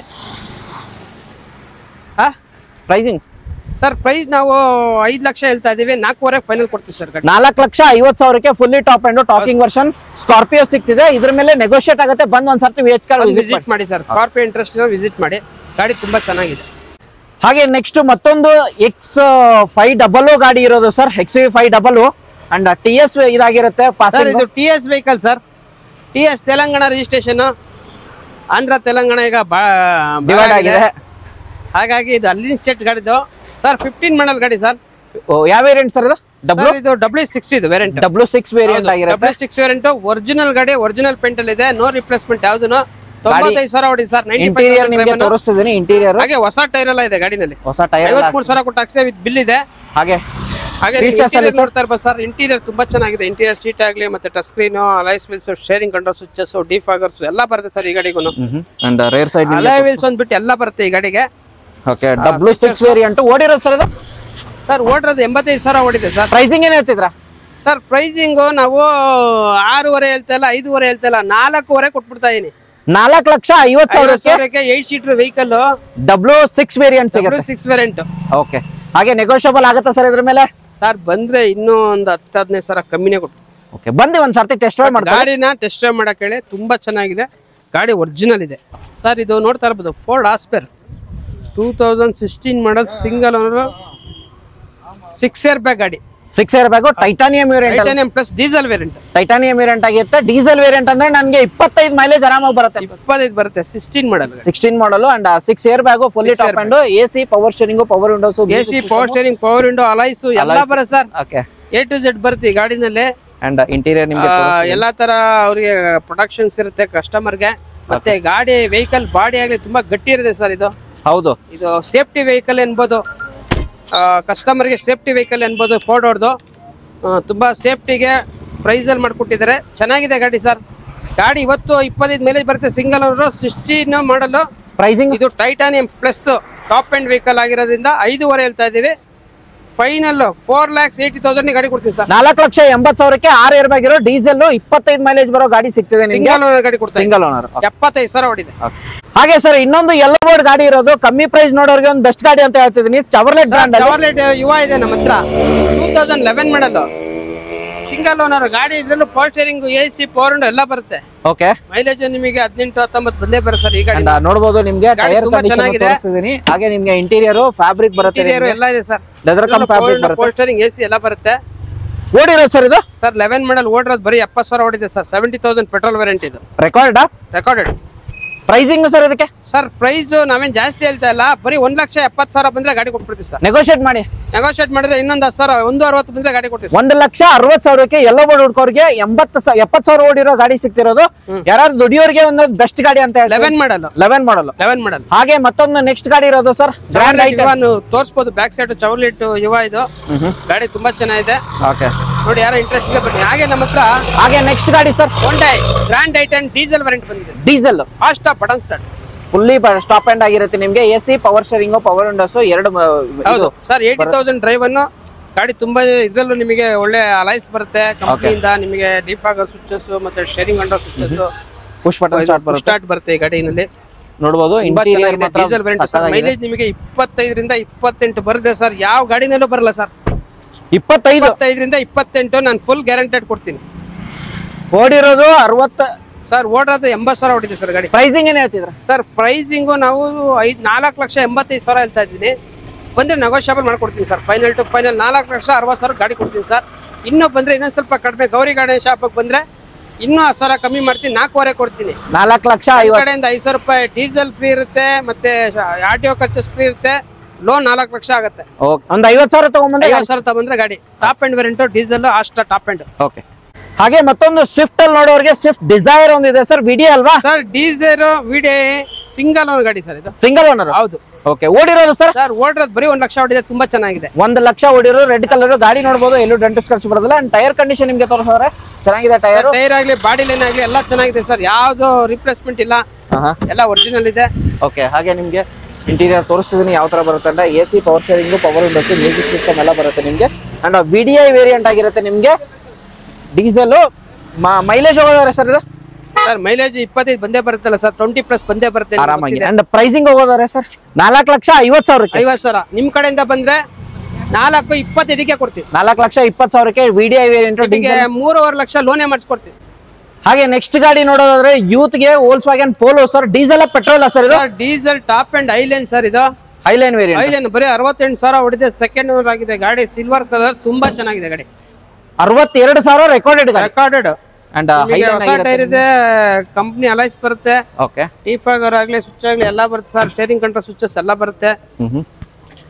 ಪ್ರೈಸಿಂಗ್ ಸರ್ ಪ್ರೈಸ್ ನಾವು 5 ಲಕ್ಷ ಹೇಳ್ತಾ ಇದೀವಿ. 4.5 ಫೈನಲ್ ಕೊಡ್ತೀವಿ ಸರ್. 4,50,000ಕ್ಕೆ fully top end talking version Scorpio ಸಿಗ್ತಿದೆ. ಇದ್ರ ಮೇಲೆ ನೆಗೋಷಿಯೇಟ್ ಆಗುತ್ತೆ. ಬಂದು ಒಂದ್ಸರ್ತಿ ವಿಸಿಟ್ ಮಾಡಿ ಸರ್. ಸ್ಕಾರ್ಪಿಯೋ ಇಂಟ್ರೆಸ್ಟ್ ವಿಸಿಟ್ ಮಾಡಿ. ಗಾಡಿ ತುಂಬಾ ಚೆನ್ನಾಗಿದೆ. ಹಾಗೆ ನೆಕ್ಸ್ಟ್ ಮತ್ತೊಂದು X500 ಗಾಡಿ ಇರೋದು ಸರ್. XV500 ಅಂಡ್ TS ಇದಾಗಿರುತ್ತೆ. ಇದು TS vehicle sir. TS Telangana registration. Andhra Telangana ಈಗ ಡಿವೈಡ್ ಆಗಿದೆ. ಹಾಗಾಗಿ ಇದು ಅಲ್ಲಿನ ಸ್ಟೇಟ್ ಗಾಡಿದು ಸರ್. 15 ಮಾಡಲ್ ಗಾಡಿ ಸರ್. ಯಾವ ವೇರಿಯಂಟ್ ಸರ್ ಇದು? ಇದು W6 ಇದು ವೇರಿಯಂಟ್. W6 ವೇರಿಯಂಟ್ ಆಗಿರುತ್ತೆ. W6 ವೇರಿಯಂಟ್ ಒರಿಜಿನಲ್ ಗಾಡಿ. ಒರಿಜಿನಲ್ ಪೇಂಟ್ ಅಲ್ಲಿ ಇದೆ. ನೋ ರಿಪ್ಲೇಸ್ಮೆಂಟ್ ಯಾವ್ದು. 95,000 ಓಡಿದೆ ಸರ್. ಇಂಟೀರಿಯರ್ ನಿಮಗೆ ತೋರಿಸ್ತಿದ್ದೀನಿ. ಇಂಟೀರಿಯರ್ ಹಾಗೆ ಹೊಸ ಟೈರ್ ಎಲ್ಲ ಇದೆ ಗಾಡಿನಲ್ಲಿ. ಹೊಸ ಟೈರ್ 53,000 ಕೊಟ್ಟು ಹಾಕ್ಸಿ ವಿತ್ ಬಿಲ್ ಇದೆ. ಹಾಗೆ ನೋಡ್ತಾ ಇರ್ಬೋದು ಸರ್. ಇಂಟೀರಿಯರ್ ತುಂಬಾ ಚೆನ್ನಾಗಿದೆ. ಇಂಟೀರಿಯರ್ ಸೀಟ್ ಆಗ್ಲಿ, ಮತ್ತೆ touch screen, alloys wheels, steering control switches, defoggers ಎಲ್ಲ ಬರುತ್ತೆ ಸರ್ ಈ ಗಾಡಿಗೂ. And rear side alloy wheels ಒಂದು ಬಿಟ್ಟು ಎಲ್ಲ ಬರುತ್ತೆ ಈ ಗಾಡಿಗೆ. ಓಕೆ, W6 ವೇರಿಯಂಟ್ ಓಡಿರೋದು ಸರ್ ಇದು? ಸರ್ ಓಡಿರೋದು 85,000 ಓಡಿದೆ ಸರ್. ಪ್ರೈಸಿಂಗ್ ಏನ್ ಹೇಳ್ತಿದ್ರಾ ಸರ್? ಪ್ರೈಸಿಂಗ್ ನಾವು 6.5 ಹೇಳ್ತಾ ಇಲ್ಲ, 5.5 ಹೇಳ್ತಾ ಇಲ್ಲ, 4.5 ಕೊಟ್ಬಿಡ್ತಾ ಇದೀನಿ. 4,50,000ಕ್ಕೆ 8 ಸೀಟರ್ ವೆಹಿಕಲ್ W6 ವೇರಿಯಂಟ್ ಸಿಗುತ್ತೆ. W6 variant. ಓಕೆ, ಹಾಗೆ ನೆಗೋಷಿಯಬಲ್ ಆಗುತ್ತಾ ಸರ್ ಇದ್ರ ಮೇಲೆ? ಸರ್ ಬಂದ್ರೆ ಇನ್ನೂ ಒಂದು 10-15,000 ಕಮ್ಮಿನೇ ಕೊಟ್ಟು. ಓಕೆ, ಬಂದು ಒಂದ್ ಸರ್ತಿ ಟೆಸ್ಟ್ ಡ್ರೈವ್ ಮಾಡಿ. ಗಾಡಿನ ಟೆಸ್ಟ್ ಡ್ರೈವ್ ಮಾಡಕ್ ಹೇಳಿ. ತುಂಬಾ ಚೆನ್ನಾಗಿದೆ ಗಾಡಿ. ಒರಿಜಿನಲ್ ಇದೆ ಸರ್. ಇದು ನೋಡ್ತಾ ಇರ್ಬೋದು Ford Aspire 2016 model single owner 6 air bag ಗಾಡಿ. 6 air bag titanium variant. Titanium plus diesel variant. Titanium variant ಆಗಿರುತ್ತೆ. ಡೀಸೆಲ್ ವೇರಿಯಂಟ್ ಅಂದ್ರೆ ನನಗೆ 25 ಮೈಲೇಜ್ ಆರಾಮಾಗಿ ಬರುತ್ತೆ. 25 ಬರುತ್ತೆ. 16 model and 6 air bag fully top end AC power steering, power windows, AC power steering, power window, alloys ಎಲ್ಲ ಬರುತ್ತೆ sir. Okay, A to Z ಬರುತ್ತೆ ಈ ಗಾಡಿನಲ್ಲಿ. ಅಂಡ್ ಇಂಟೀರಿಯರ್ ನಿಮಗೆ ಎಲ್ಲಾ ತರ ಅವರಿಗೆ ಪ್ರೊಟೆಕ್ಷನ್ಸ್ ಇರುತ್ತೆ ಕಸ್ಟಮರ್ಗೆ. ಮತ್ತೆ ಗಾಡಿ ವೆಹಿಕಲ್ ಬಾಡಿ ಆಗಲಿ ತುಂಬಾ ಗಟ್ಟಿ ಇರುತ್ತೆ ಸರ್ ಇದು. ಹೌದು, ಇದು ಸೇಫ್ಟಿ ವೆಹಿಕಲ್ ಎನ್ಬೋದು. ಕಸ್ಟಮರ್ಗೆ ಸೇಫ್ಟಿ ವೆಹಿಕಲ್ ಎನ್ಬೋದು. ಫೋರ್ಡ್ ಅವ್ರದ್ದು ತುಂಬಾ ಸೇಫ್ಟಿಗೆ ಪ್ರೈಸ್ ಅಲ್ಲಿ ಮಾಡ್ಕೊಟ್ಟಿದ್ದಾರೆ. ಚೆನ್ನಾಗಿದೆ ಗಾಡಿ ಸರ್. ಗಾಡಿ ಇವತ್ತು 25 ಮೈಲೇಜ್ ಬರುತ್ತೆ. ಸಿಂಗಲ್ ಓನರ್ 16 ಮಾಡಲ್. ಪ್ರೈಸಿಂಗ್ ಇದು titanium plus top end vehicle ಆಗಿರೋದ್ರಿಂದ 5.5 ಹೇಳ್ತಾ ಇದೀವಿ. ಫೈನಲ್ 4,80,000 ಗಾಡಿ ಕೊಡ್ತೀನಿ ಸರ್. 4,80,000ಕ್ಕೆ 6 ಏರ್ ಬ್ಯಾಗ್ ಇರೋ ಡೀಸೆಲ್ 25 ಮೈಲೇಜ್ ಬರೋ ಗಾಡಿ ಸಿಗ್ತಿದೆ ನಿಮ್ಗೆ. ಸಿಂಗಲ್ ಓನರ್ ಗಾಡಿ ಕೊಡ್ತೀನಿ. Single owner 75,000 ಹೊಡಿದೆ. ಹಾಗೆ ಸರ್ ಇನ್ನೊಂದು ಯೆಲ್ಲೋ ಬೋರ್ಡ್ ಗಾಡಿ ಇರೋದು ಕಮ್ಮಿ ಪ್ರೈಸ್ ನೋಡೋರಿಗೆ ಒಂದು ಬೆಸ್ಟ್ ಗಾಡಿ ಅಂತ ಹೇಳ್ತಿದ್ದೀನಿ. ಚವರ್ಲೆಟ್ ಬ್ರ್ಯಾಂಡ್ ಚವರ್ಲೆಟ್ ಯುವ ಇದೆ ನಮ್ಮ ಹತ್ರ 2011 ಮಾಡಲ್ ಸಿಂಗಲ್ ಓನರ್ ಗಾಡಿ. ಇದ್ರಲ್ಲೂ power steering, AC, power window ಎಲ್ಲ ಬರುತ್ತೆ. ಓಕೆ ಮೈಲೇಜ್ ನಿಮಗೆ 18-19 ಬಂದೇ ಬರುತ್ತೆ ಸರ್. ಈ ಗಾಡಿ ನೋಡಬಹುದು ನಿಮ್ಗೆ ಟೈರ್ ತುಂಬಾ ಚೆನ್ನಾಗಿದೆ. ತೋರಿಸ್ತಿದ್ದೀನಿ. ಹಾಗೆ ನಿಮ್ಗೆ ಇಂಟೀರಿಯರ್ ಫ್ಯಾಬ್ರಿಕ್ ಬರುತ್ತೆ, ಇಂಟೀರಿಯರ್ ಎಲ್ಲ ಇದೆ ಸರ್. ಲೆದರ್ ಕಮ್ ಫ್ಯಾಬ್ರಿಕ್ ಬರುತ್ತೆ, ಪವರ್ ಸ್ಟೇರಿಂಗ್, AC ಎಲ್ಲ ಬರುತ್ತೆ. ಓಡಿರೋದು ಸರ್ ಇದು ಸರ್ 11 ಮಾಡಲ್ ಓಡಿರೋದು ಬರೀ 70,000 ಹೊಡಿದೆ ಸರ್. 70,000 ಪೆಟ್ರೋಲ್ ವೇರಿಯಂಟ್ ಇದು. ರೆಕಾರ್ಡೆಡ್ ಪ್ರೈಸಿಂಗ್ ಸರ್ ಇದಕ್ಕೆ ಸರ್ ಪ್ರೈಸ್ ನಾವೇನ್ ಜಾಸ್ತಿ ಹೇಳ್ತಾ ಇಲ್ಲ, ಬರೀ 1,70,000 ಬಂದ್ರೆ ಗಾಡಿ ಕೊಟ್ಬಿಡ್ತೀವಿ ಸರ್. ನೆಗೋಷಿಯೇಟ್ ಮಾಡಿ, ನೆಗೋಷಿಯೇಟ್ ಮಾಡಿದ್ರೆ ಇನ್ನೊಂದು 10,000 160 ಬಂದ್ರೆ ಗಾಡಿ ಕೊಡ್ತೀವಿ. 1,60,000ಕ್ಕೆ ಯೆಲ್ಲೋ ಬೋರ್ಡ್ ಹುಡ್ಕೋರಿಗೆ 70,000 ಓಡಿರೋ ಗಾಡಿ ಸಿಗ್ತಿರೋದು. ಯಾರು ದುಡಿಯೋರಿಗೆ ಒಂದು ಬೆಸ್ಟ್ ಗಾಡಿ ಅಂತ ಹೇಳಿ 11 ಮಾಡಲ್. ಹಾಗೆ ಮತ್ತೊಂದು ನೆಕ್ಸ್ಟ್ ಗಾಡಿ ಇರೋದು ಸರ್ ಗ್ರ್ಯಾಂಡ್ ಐಟನ್ ತೋರಿಸಬಹುದು. ಬ್ಯಾಕ್ ಸೈಡ್ ಚವರ್ಲೆಟ್ ಯುವ ಇದು ಗಾಡಿ ತುಂಬಾ ಚೆನ್ನಾಗಿದೆ. ನೋಡಿ ಯಾರು ಇಂಟ್ರೆಸ್ಟ್ ಇದೆ ಬನ್ನಿ. ಹಾಗೆ ನಮ್ಮ ಹತ್ರ ಹಾಗೆ ನೆಕ್ಸ್ಟ್ ಗಾಡಿ sir Hyundai grand i ten diesel variant ಬಂದಿದೆ. Diesel fast button start, fully top end ಆಗಿರುತ್ತೆ ನಿಮ್ಗೆ. AC, power steering, power windows ಎರಡು. ಹೌದು ಸರ್ 80,000 ಡ್ರೈವ್ ಅನ್ನು ಗಾಡಿ ತುಂಬಾ. ಇದ್ರಲ್ಲೂ ನಿಮಗೆ ಒಳ್ಳೆ ಅಲೈಸ್ ಬರುತ್ತೆ ಕಂಪನಿಯಿಂದ. ನಿಮಗೆ ಡಿಫಾಗರ್ ಸ್ವಿಚಸ್ ಮತ್ತೆ steering under switches, push button start ಬರುತ್ತೆ ಈ ಗಾಡಿನಲ್ಲಿ. ನೋಡಬಹುದು ಡೀಸೆಲ್ ವೇರಿಯಂಟ್ ಸರ್. ಮೈಲೇಜ್ ನಿಮಗೆ 25ರಿಂದ 28 ಬರುತ್ತೆ ಸರ್. ಯಾವ ಗಾಡಿನಲ್ಲೂ ಬರಲ್ಲ ಸರ್. 25ರಿಂದ 28 ನಾನು ಫುಲ್ ಗ್ಯಾರಂಟೆಡ್ ಕೊಡ್ತೀನಿ. ಓಡಿರೋದು 60 ಸರ್. ಓಡೋದು 80,000 ಹೊಡಿದೆ ಸರ್ ಗಾಡಿ. ಪ್ರೈಸಿಂಗ್ ಏನ್ ಹೇಳ್ತಿದ್ರ ಸರ್? ಪ್ರೈಸಿಂಗು ನಾವು 4,85,000 ಹೇಳ್ತಾ ಇದ್ದೀನಿ. ಬಂದ್ರೆ ನೆಗೋಷಿಯಬಲ್ ಮಾಡ್ಕೊಡ್ತೀನಿ ಸರ್. ಫೈನಲ್ ಟು ಫೈನಲ್ 4,60,000 ಗಾಡಿ ಕೊಡ್ತೀನಿ ಸರ್. ಇನ್ನೂ ಬಂದ್ರೆ ಇನ್ನೊಂದ್ ಸ್ವಲ್ಪ ಕಡಿಮೆ ಗೌರಿ ಗಣೇಶ ಹಬ್ಬಕ್ಕೆ ಬಂದ್ರೆ ಇನ್ನೂ 10,000 ಕಮ್ಮಿ ಮಾಡ್ತೀನಿ. 4,500 ಕೊಡ್ತೀನಿ. 4,50,000 ಕಡೆಯಿಂದ 5,000 ರೂಪಾಯಿ ಡೀಸೆಲ್ ಫ್ರೀ ಇರುತ್ತೆ, ಮತ್ತೆ RTO ಖರ್ಚಸ್ ಫ್ರೀ ಇರುತ್ತೆ. ಲೋನ್ 4,00,000 ಆಗುತ್ತೆ. ಒಂದು 50,000 ತಗೊಂಡ್ಬಂದ್ರೆ 50,000 ತಗೊಂಡ್ರೆ ಗಾಡಿ ಟಾಪ್ ಅಂಡ್ ವೇರಿಯಂಟ್ ಡೀಸೆಲ್ ಅಷ್ಟ ಟಾಪ್ ಅಂಡ್. ಓಕೆ. ಹಾಗೆ ಮತ್ತೊಂದು ಸ್ವಿಫ್ಟ್ ಅಲ್ಲಿ ನೋಡೋರಿಗೆ ಸ್ವಿಫ್ಟ್ ಡಿಸೈರ್ ಒಂದಿದೆ ಸರ್. ವಿಡಿಯೋ ಅಲ್ವಾ sir? Diesel video single owner ಗಾಡಿ ಸರ್ ಇದು. ಸಿಂಗಲ್ ಓನರ್ ಹೌದು. ಓಕೆ. ಓಡಿರೋದು ಸರ್? ಸರ್ ಓಡಿರೋದು ಬರೀ 1,00,000 ಹೊಡಿದೆ. ತುಂಬಾ ಚೆನ್ನಾಗಿದೆ. 1,00,000 ಓಡಿರೋ ರೆಡ್ ಕಲರ್ ಗಾಡಿ ನೋಡಬಹುದು. ಎಲ್ಲೂ ಡೆಂಟ್ ಸ್ಕ್ರಾಚ್ ಬರೋದಿಲ್ಲ. ಅಂಡ್ ಟೈರ್ ಕಂಡೀಷನ್ ನಿಮ್ಗೆ ತೋರಿಸಿದ್ರೆ ಚೆನ್ನಾಗಿದೆ. ಟೈರ್ ಆಗ್ಲಿ ಬಾಡಿ ಲೈನ್ ಆಗ್ಲಿ ಎಲ್ಲ ಚೆನ್ನಾಗಿದೆ ಸರ್. ಯಾವ್ದು ರಿಪ್ಲೇಸ್ಮೆಂಟ್ ಇಲ್ಲ, ಎಲ್ಲ ಒರಿಜಿನಲ್ ಇದೆ. ಓಕೆ. ಹಾಗೆ ನಿಮ್ಗೆ ಇಂಟೀರಿಯರ್ ತೋರಿಸ್ತಿದ್ದೀನಿ ಯಾವ ತರ ಬರುತ್ತೆ ಅಂತ. AC, power steering, power windows, music system ಎಲ್ಲ ಬರುತ್ತೆ ನಿಮ್ಗೆ. ಅಂಡ್ VDI ವೇರಿಯಂಟ್ ಆಗಿರುತ್ತೆ ನಿಮ್ಗೆ. ಡೀಸೆಲ್ ಮೈಲೇಜ್ ಹೋಗೋದಾರೆ ಸರ್ ಇದು? ಸರ್ ಮೈಲೇಜ್ 25 ಬಂದೇ ಬರುತ್ತಲ್ಲ ಸರ್. 20+ ಬಂದೇ ಬರುತ್ತೆ ಆರಾಮಾಗಿ. And pricing ಹೋಗೋದಾರೆ sir 4,50,000. 50,000 ನಿಮ್ ಕಡೆಯಿಂದ ಬಂದ್ರೆ 4,25,000 ಕೊಡ್ತೀವಿ. 4,20,000ಕ್ಕೆ VDI ವೇರಿಯಂಟ್ 3.5 ಲಕ್ಷ ಲೋನೇ ಮಾಡಿಸ್ಕೊಡ್ತೀವಿ. ಹಾಗೆ ನೆಕ್ಸ್ಟ್ ಗಾಡಿ ನೋಡೋದಾದ್ರೆ ಯೂತ್ ಗೆ Volkswagen Polo sir. Diesel petrol sir ಇದು? Diesel top end highline sir ಇದು. Highline variant. ಹೈಲೈನ್ ಬರೀ 68,000 ಹೊಡಿದೆ. ಸೆಕೆಂಡ್ ಓನರ್ ಆಗಿದೆ ಗಾಡಿ. ಸಿಲ್ವರ್ ಕಲರ್ ತುಂಬಾ ಚೆನ್ನಾಗಿದೆ ಗಾಡಿ. 62,000 ರೆಕಾರ್ಡೆಡ್. ಅಂಡ್ ಹೊಸ ಟೈರ್ ಇದೆ. ಕಂಪ್ನಿ ಅಲೈಸ್ ಬರುತ್ತೆ. ಓಕೆ. ಟಿಫಾಗರ್ ಆಗ್ಲಿ ಸ್ವಿಚ್ ಆಗ್ಲಿ ಎಲ್ಲ ಬರುತ್ತೆ ಸರ್. ಸ್ಟೇರಿಂಗ್ ಕಂಟ್ರೋಲ್ ಸ್ವಿಚಸ್ ಎಲ್ಲ ಬರುತ್ತೆ.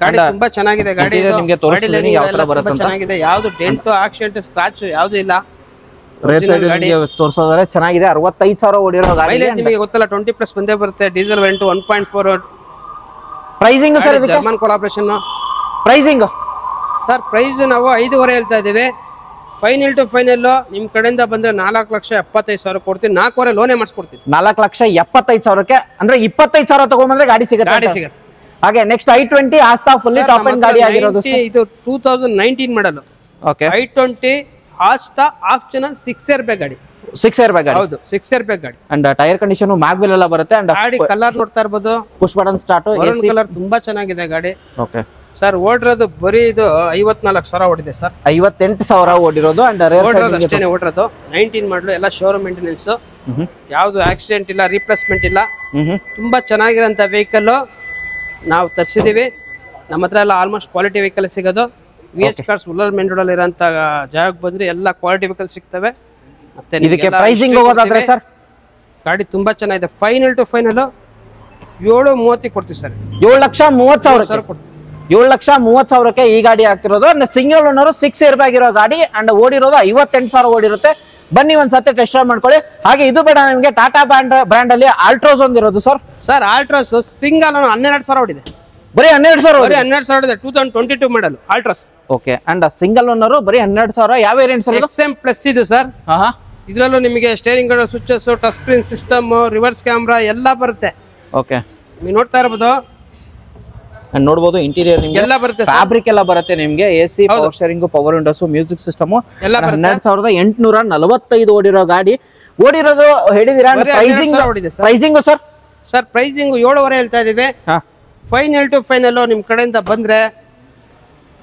ಗಾಡಿ ತುಂಬಾ ಚೆನ್ನಾಗಿದೆ. ಗಾಡಿ ಚೆನ್ನಾಗಿದೆ. ಯಾವ್ದು ಡೆಂಟ್ ಆಕ್ಸಿಡೆಂಟ್ ಸ್ಕ್ರಾಚ್ ಯಾವ್ದು ಇಲ್ಲ. ತೋರಿಸೋದ್ರೆ ಚೆನ್ನಾಗಿದೆ. 65,000 ಓಡಿರೋ ಗಾಡಿ. ಮೈಲೇಜ್ ನಿಮಗೆ ಗೊತ್ತಲ್ಲ 20+ ಬಂದೇ ಬರುತ್ತೆ. Diesel variant 1.4. ಪ್ರೈಸಿಂಗ್ ಸರ್ ಇದಕ್ಕೆ? German collaboration. Pricing sir price ನಾವು 5.5 ಹೇಳ್ತಾ ಇದೀವಿ. ಫೈನಲ್ ಟು ಫೈನಲ್ ನಿಮ್ ಕಡೆಯಿಂದ ಬಂದ್ರೆ 4,75,000 ಕೊಡ್ತೀನಿ. 4,500 ಲೋನೇ ಮಾಡಿಸ್ಕೊಡ್ತೀನಿ. 4,75,000ಕ್ಕೆ ಅಂದ್ರೆ 25,000 ತಗೊಂಡ್ಬಂದ್ರೆ ಗಾಡಿ ಸಿಗುತ್ತೆ. ಹಾಗೆ next i20 Asta fully top end ಗಾಡಿ ಆಗಿರೋದು. ಇದು 2019 model. Okay. i20 Asta optional 6 air bag ಗಾಡಿ. 6 ಏರ್ ಬ್ಯಾಗ್ ಗಾಡಿ. ಹೌದು 6 ಏರ್ ಬ್ಯಾಗ್ ಗಾಡಿ. ಅಂಡ್ ಟೈರ್ ಕಂಡೀಷನ್ ಮ್ಯಾಗ್ವಿಲ್ ಎಲ್ಲ ಬರುತ್ತೆ. ಅಂಡ್ ಗಾಡಿ ಕಲರ್ ನೋಡ್ತಾ ಇರಬಹುದು. Push button start. AC colour ತುಂಬಾ ಚೆನ್ನಾಗಿದೆ ಗಾಡಿ. ಓಕೆ. ಸರ್ ಓಡಿರೋದು ಬರೀ ಇದು 54,000 ಓಡಿದೆ ಸರ್. 58,000 ಓಡಿರೋದು. ಅಂಡ್ ಅಷ್ಟೇನೆ ಓಡಿರೋದು. 19 ಮಾಡಲು ಎಲ್ಲ ಶೋರೂಮ್ ಮೇಂಟೆನೆನ್ಸ್. ಯಾವ್ದು ಆಕ್ಸಿಡೆಂಟ್ ಇಲ್ಲ, ರೀಪ್ಲೇಸ್ಮೆಂಟ್ ಇಲ್ಲ. ತುಂಬಾ ಚೆನ್ನಾಗಿರೋಂಥ ವೆಹಿಕಲ್ ನಾವು ತರಿಸಿದೀವಿ. ನಮ್ಮ ಹತ್ರ ಎಲ್ಲ ಆಲ್ಮೋಸ್ಟ್ ಕ್ವಾಲಿಟಿ ವೆಹಿಕಲ್ ಸಿಗೋದು. VH cars huller main road ಅಲ್ಲಿ ಇರೋಂಥ ಜಾಗಕ್ಕೆ ಬಂದ್ರೆ ಎಲ್ಲ ಕ್ವಾಲಿಟಿ ವೆಹಿಕಲ್ ಸಿಗ್ತವೆ. ಮತ್ತೆ ಇದಕ್ಕೆ ಪ್ರೈಸಿಂಗ್ ಹೋಗೋದಾದ್ರೆ ಸರ್ ಗಾಡಿ ತುಂಬಾ ಚೆನ್ನಾಗಿದೆ. ಫೈನಲ್ ಟು ಫೈನಲ್ 7.30 ಕೊಡ್ತೀವಿ ಸರ್. 7,30,000 ಕೊಡ್ತೀವಿ. 7,30,000ಕ್ಕೆ ಈ ಗಾಡಿ ಹಾಕಿರೋದು. ಸಿಂಗಲ್ ಓನರ್ 6 ಏರ್ ಬ್ಯಾಗ್ ಇರೋ ಗಾಡಿ. ಅಂಡ್ ಓಡಿರೋದು 58,000 ಓಡಿರುತ್ತೆ. ಬನ್ನಿ ಒಂದ್ಸತಿ ಟೆಸ್ಟ್ ಡ್ರೈವ್ ಮಾಡ್ಕೊಳ್ಳಿ. ಹಾಗೆ ಇದು ಬೇಡ ನಿಮ್ಗೆ ಟಾಟಾ ಬ್ರ್ಯಾಂಡ್ ಅಲ್ಲಿ ಆಲ್ಟ್ರೋಸ್ ಒಂದಿರೋದು ಸರ್. ಸರ್ ಆಲ್ಟ್ರೋಸ್ ಸಿಂಗಲ್ 12,000 ಓಡಿದೆ. ಬರೀ 12,000? ಬರೀ 12,000 ಇದೆ. 2022 model Altroz. Okay. And single owner ಬರೀ 12,000. ಯಾವ ವೇರಿಯಂಟ್ ಸರ್? XM ಪ್ಲಸ್ ಇದು ಸರ್. ಇದ್ರಲ್ಲೂ ನಿಮಗೆ steering switches, touch screen system, reverse camera ಎಲ್ಲ ಬರುತ್ತೆ. ಓಕೆ. ನೀವು ನೋಡ್ತಾ ಇರಬಹುದು ನೋಡಬಹುದು ಇಂಟೀರಿಯರ್ ನಿಮ್ಗೆ ಎಲ್ಲ ಬರುತ್ತೆ ಫ್ಯಾಬ್ರಿಕ್ ಎಲ್ಲ ಬರುತ್ತೆ ನಿಮ್ಗೆ AC power steering power windows music system 12,845 ಓಡಿರೋ ಗಾಡಿ ಓಡಿರೋದು ಹೇಳಿದಿರಾ ಪ್ರೈಸಿಂಗ್ ಸರ್ ಪ್ರೈಸಿಂಗ್ 7.5 ಹೇಳ್ತಾ ಇದೀವಿ ಫೈನಲ್ ಟು ಫೈನಲ್ ನಿಮ್ ಕಡೆಯಿಂದ ಬಂದ್ರೆ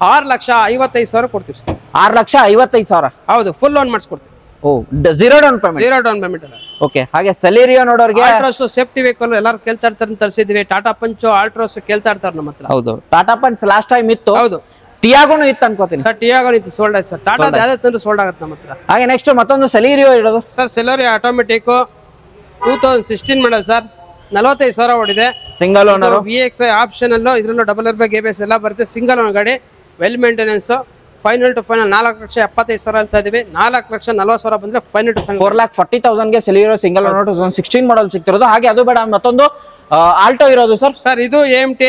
6,55,000 ಕೊಡ್ತೀವಿ ಸರ್ 6,55,000 ಹೌದು ಫುಲ್ ಲೋನ್ ಮಾಡಿಸ್ಕೊಡ್ತೀವಿ ಝೀರೋ ಡೌನ್ ಪೇಮೆಂಟ್ ಅಲ್ಲ ಓಕೆ ಹಾಗೆ ಸೆಲೆರಿಯೋ ನೋಡೋರಿಗೆ ಆಲ್ಟ್ರೋಸ್ ಸೇಫ್ಟಿ ವೆಹಿಕಲ್ ಎಲ್ಲರೂ ಕೇಳ್ತಾ ಇರ್ತಾರೆ ತರಿಸಿದ್ವಿ ಟಾಟಾ ಪಂಚು ಆಲ್ಟ್ರೋಸ್ ಕೇಳ್ತಾ ಇರ್ತಾರೆ ನಮ್ಮ ಹತ್ರ ಹೌದು ಟಾಟಾ ಪಂಚ್ ಲಾಸ್ಟ್ ಟೈಮ್ ಇತ್ತು ಹೌದು ಟಿಯಾಗೋನು ಇತ್ತು ಅನ್ಕೋತೀನಿ ಸರ್ ಟಿಯಾಗೋ ಇತ್ತು ಸೋಲ್ಡ್ ಆಯ್ತು ಸರ್ ಟಾಟಾ ಯಾವ್ದು ತಂದ್ರೆ ಸೋಲ್ಡ್ ಆಗುತ್ತೆ ನಮ್ಮ ಹತ್ರ ಹಾಗೆ ನೆಕ್ಸ್ಟ್ ಮತ್ತೊಂದು ಸೆಲೆರಿಯೋ ಇರೋದು sir Celerio automatic 2016 model sir 45,000 ಓಡಿದೆ ಸಿಂಗಲ್ ಓನರ್ VXI ಆಪ್ಷನ್ ಅಲ್ಲೂ ಇದ್ರಲ್ಲೂ ಡಬಲ್ ಏರ್ ಬ್ಯಾಗ್ ABS ಎಲ್ಲ ಬರುತ್ತೆ ಸಿಂಗಲ್ ಓನರ್ ಗಾಡಿ well maintenance final to final 4,75,000 ಹೇಳ್ತಾ ಇದೀವಿ 4,40,000 ಬಂದ್ರೆ ಫೈನಲ್ ಟು ಫೈನಲ್ 4,40,000 ಗೆ ಸೆಲೆರಿಯೋ ಸಿಂಗಲ್ ಓನರ್ 2016 ಮಾಡಲ್ ಸಿಗ್ತಿರೋದು ಹಾಗೆ ಅದು ಬೇಡ ಮತ್ತೊಂದು ಆಲ್ಟೋ ಇರೋದು ಸರ್ ಇದು AMT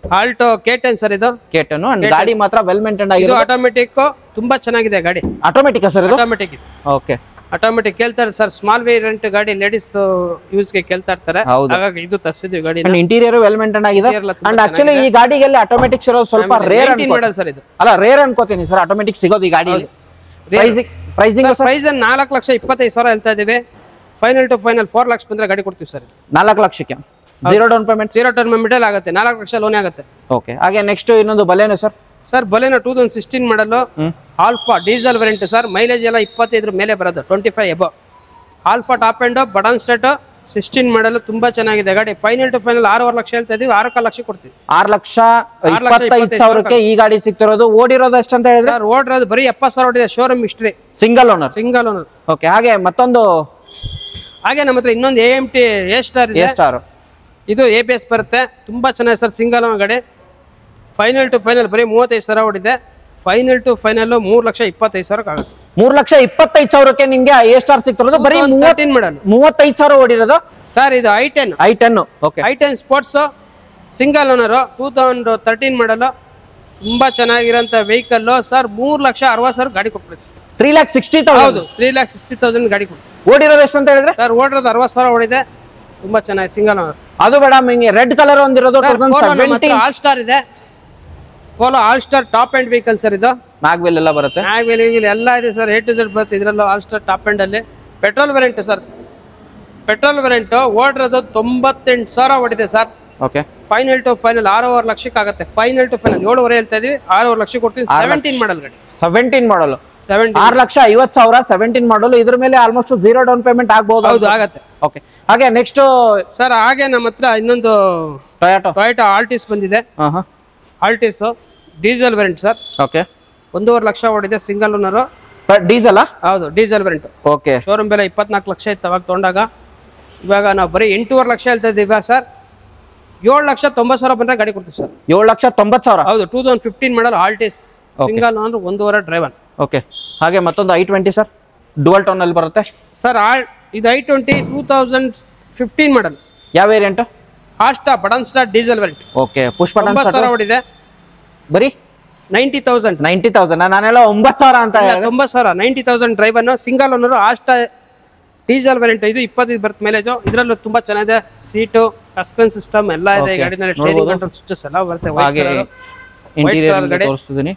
ಆಲ್ಟೋ K10 ಸರ್ ಇದು K10 ಅಂಡ್ ಗಾಡಿ ಮಾತ್ರ ವೆಲ್ ಮೇಂಟೈನ್ ಆಗಿದೆ ಇದು ಆಟೋಮೆಟಿಕ್ ತುಂಬಾ ಚೆನ್ನಾಗಿದೆ ಗಾಡಿ ಆಟೋಮೆಟಿಕ್ ಸರ್ ಇದು ಆಟೋಮೆಟಿಕ್ ಓಕೆ ಆಟೋಮೆಟಿಕ್ ಕೇಳ್ತಾರೆ ಸರ್ ಸ್ಮಾಲ್ ವೇರಿಯಂಟ್ ಗಾಡಿ ಲೇಡೀಸ್ ಯೂಸ್ ಗೆ ಕೇಳ್ತಾ ಇರ್ತಾರೆ ಹಾಗಾಗಿ ಇದು ತರಿಸಿದ್ವಿ ಗಾಡಿ ಇಂಟೀರಿಯರ್ ವೆಲ್ ಮೇಂಟೈನ್ ಆಗಿದೆ ಅಂಡ್ ಆಕ್ಚುಲಿ ಈ ಗಾಡಿಗೆಲ್ಲ ಆಟೋಮೆಟಿಕ್ಸ್ ಇರೋದು ಸ್ವಲ್ಪ ರೇರ್ ಮಾಡಲ್ ಸರ್ ಇದು ಅಲ್ಲ ರೇರ್ ಅನ್ಕೋತೀನಿ ಸರ್ ಆಟೋಮೆಟಿಕ್ ಸಿಗೋದು ಈ ಗಾಡಿಯಲ್ಲಿ ಪ್ರೈಸಿಂಗ್ 4,25,000 ಹೇಳ್ತಾ ಇದೀವಿ ಫೈನಲ್ ಟು ಫೈನಲ್ 4 lakhs ಬಂದ್ರೆ ಗಾಡಿ ಕೊಡ್ತೀವಿ ಸರ್ 4 ಲಕ್ಷಕ್ಕೆ ಝೀರೋ ಡೌನ್ ಪೇಮೆಂಟ್ ಆಗುತ್ತೆ 4 ಲಕ್ಷ ಲೋನ್ ಆಗುತ್ತೆ ಓಕೆ ಹಾಗೆ ನೆಕ್ಸ್ಟ್ ಇನ್ನೊಂದು Baleno sir Baleno 2016 model Alpha diesel variant sir mileage ಎಲ್ಲ 25 ಮೇಲೆ ಬರೋದು 25 ಎಬೋ Alpha top end button start 16 model ತುಂಬಾ ಚೆನ್ನಾಗಿದೆ ಗಾಡಿ ಫೈನಲ್ ಟು ಫೈನಲ್ 6.5 ಲಕ್ಷ ಹೇಳ್ತಾ ಇದೀವಿ 6 ಲಕ್ಷ ಕೊಡ್ತೀವಿ 6,25,000 ಈ ಗಾಡಿ ಸಿಗ್ತಿರೋದು ಓಡಿರೋದು ಎಷ್ಟು ಅಂತ ಹೇಳಿದ್ರೆ ಸರ್ ಓಡಿರೋದು ಬರೀ 70,000 ಓಡಿದೆ showroom history single owner okay ಹಾಗೆ ಮತ್ತೊಂದು ಹಾಗೆ ನಮ್ಮ ಹತ್ರ ಇನ್ನೊಂದು AMT A ಸ್ಟಾರ್ ಇದು ABS ಬರುತ್ತೆ ತುಂಬಾ ಚೆನ್ನಾಗಿದೆ ಸರ್ ಸಿಂಗಲ್ ಓನರ್ ಗಾಡಿ ಫೈನಲ್ ಟು ಫೈನಲ್ ಬರೀ 35,000 ಓಡಿದೆ ಫೈನಲ್ ಟು ಫೈನಲ್ 3,25,000 ಆಗುತ್ತೆ 3,25,000 ನಿಮ್ಗೆ A ಸ್ಟಾರ್ ಸಿಗ್ತಿರೋದು ಬರೀ 35,000 ಓಡಿರೋದು ಸರ್ ಇದು i10 okay i10 sports single owner 2013 ಮಾಡಲು ತುಂಬಾ ಚೆನ್ನಾಗಿರೋಂಥ ವೆಹಿಕಲ್ ಸರ್ 3,60,000 ಗಾಡಿ ಕೊಡ್ತೀವಿ 3,60,000 ಹೌದು 3,60,000 ಗಾಡಿ ಕೊಡ್ತೀವಿ ಓಡಿರೋದು ಎಷ್ಟು ಅಂತ ಹೇಳಿದ್ರೆ ಸರ್ ಓಡಿರೋದು 60,000 ಓಡಿದೆ ತುಂಬಾ ಚೆನ್ನಾಗಿ ಸಿಂಗಲ್ ಓನರ್ ಅದು ಬೇಡ ನಿಮಗೆ ರೆಡ್ ಕಲರ್ ಒಂದಿರೋದು ಆಲ್ ಸ್ಟಾರ್ ಇದೆ polo all star top end vehicle sir ಇದು ಮ್ಯಾಗ್ವೆಲ್ ಎಲ್ಲ ಬರುತ್ತೆ ಮ್ಯಾಗ್ವೆಲ್ ಎಲ್ಲ ಇದೆ ಸರ್ A to Z ಬರುತ್ತೆ ಇದರಲ್ಲೂ ಆಲ್ ಸ್ಟಾರ್ ಟಾಪ್ ಎಂಡ್ ಅಲ್ಲಿ petrol variant sir petrol variant ಓಡಿರೋದು 98,000 ಓಡಿದೆ sir okay final to final 6.5 ಲಕ್ಷಕ್ಕೆ ಆಗುತ್ತೆ ಫೈನಲ್ ಟು ಫೈನಲ್ 7.5 ಹೇಳ್ತಾ ಇದೀವಿ 6.5 ಲಕ್ಷ ಕೊಡ್ತೀನಿ 17 ಮಾಡಲ್ ಗಾಡಿ 17 ಮಾಡಲ್ 6,50,000 17 ಮಾಡಲ್ ಇದ್ರ ಮೇಲೆ ಆಲ್ಮೋಸ್ಟ್ ಝೀರೋ ಡೌನ್ ಪೇಮೆಂಟ್ ಆಗಬಹುದು ಹೌದು ಆಗುತ್ತೆ ಓಕೆ ಹಾಗೆ ನೆಕ್ಸ್ಟ್ ಸರ್ ಹಾಗೆ ನಮ್ಮ ಹತ್ರ ಇನ್ನೊಂದು ಟೊಯೋಟಾ ಆಲ್ಟಿಸ್ ಬಂದಿದೆ Altis diesel variant sir okay 1.5 lakh ಓಡಿದೆ ಸಿಂಗಲ್ ಓನರ್ ಡೀಸೆಲ್ ಹೌದು ಡೀಸೆಲ್ ವೇರಿಯಂಟ್ ಓಕೆ ಶೋರೂಮ್ ಬೆಲೆ 24 ಲಕ್ಷ ಇತ್ತು ಅವಾಗ ತಗೊಂಡಾಗ ಇವಾಗ ನಾವು ಬರೀ 8.5 ಲಕ್ಷ ಹೇಳ್ತಾ ಇದ್ದೀವಿ ಸರ್ 7,90,000 ಬಂದ್ರೆ ಗಾಡಿ ಕೊಡ್ತೀವಿ ಸರ್ 7,90,000 ಹೌದು 2015 model Altis single owner 1.5 driver okay ಹಾಗೆ ಮತ್ತೊಂದು i20 ಸರ್ ಡುವಲ್ ಟೋನ್ ಅಲ್ಲಿ ಬರುತ್ತೆ ಸರ್ ಇದು i20 2015 ಮಾಡಲ್ ಯಾವ variant Asta button star diesel variant okay push button star ಓಡಿದೆ ಬರೀ 90,000 ನಾನೆಲ್ಲ 9,000 ಅಂತ ಹೇಳಿದೆ 90,000 90,000 driver single owner Asta diesel variant ಇದು 25 ಬರುತ್ತೆ ಮೈಲೇಜ್ ಇದರಲ್ಲೂ ತುಂಬಾ ಚೆನ್ನಾಗಿದೆ ಸೀಟು ಸಸ್ಪೆನ್ಸ್ ಸಿಸ್ಟಮ್ ಎಲ್ಲ ಇದೆ ಗಾಡಿನಲ್ಲಿ ಸ್ಟೇರಿಂಗ್ ಕಂಟ್ರೋಲ್ ಸ್ವಿಚಸ್ ಎಲ್ಲ ಬರುತ್ತೆ ಹಾಗೆ ಇಂಟೀರಿಯರ್ ತೋರಿಸ್ತಿದ್ದೀನಿ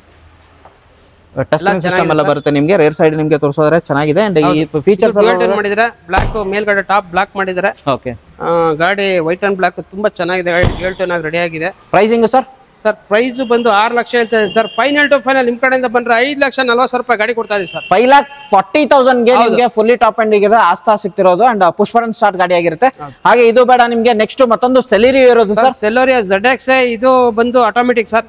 ಟಚ್ ಸ್ಕ್ರೀನ್ ಸಿಸ್ಟಮ್ ಎಲ್ಲ ಬರುತ್ತೆ ನಿಮಗೆ ರೇರ್ ಸೈಡ್ ನಿಮಗೆ ತೋರಿಸೋದ್ರೆ ಚೆನ್ನಾಗಿದೆ ಅಂಡ್ ಈ ಫೀಚರ್ಸ್ ಎಲ್ಲ ಮಾಡಿದ್ರೆ ಬ್ಲಾಕ್ ಮೇಲ್ಗಡೆ ಟಾಪ್ ಬ್ಲಾಕ್ ಮಾಡಿದ್ರೆ ಓಕೆ ಗಾಡಿ ವೈಟ್ ಅಂಡ್ ಬ್ಲಾಕ್ ತುಂಬಾ ಚೆನ್ನಾಗಿದೆ ಗಾಡಿ ಆಗಿ ರೆಡಿ ಆಗಿದೆ ಪ್ರೈಸಿಂಗ್ ಸರ್ ಪ್ರೈಸ್ ಬಂದು 6 ಲಕ್ಷ ಹೇಳ್ತಾ ಇದೆ ಸರ್ ಫೈನಲ್ ಟು ಫೈನಲ್ ನಿಮ್ ಕಡೆಯಿಂದ ಬಂದ್ರೆ 5,40,000 ಗಾಡಿ ಕೊಡ್ತಾ ಇದೆ ಸರ್ 5,40,000 ಗೆ ನಿಮಗೆ ಫುಲ್ಲಿ ಟಾಪ್ ಎಂಡ್ ಇರುತ್ತೆ ಆಸ್ತಾ ಸಿಗ್ತಿರೋದು ಅಂಡ್ ಪುಷ್ ಬಟನ್ ಸ್ಟಾರ್ಟ್ ಗಾಡಿ ಆಗಿರುತ್ತೆ ಹಾಗೆ ಇದು ಬೇಡ ನಿಮಗೆ ನೆಕ್ಸ್ಟ್ ಮತ್ತೊಂದು ಸೆಲೆರಿಯೋ ಇರೋದು ಸರ್ ಸೆಲೆರಿಯೋ ZX ಇದು ಬಂದು ಆಟೋಮೆಟಿಕ್ ಸರ್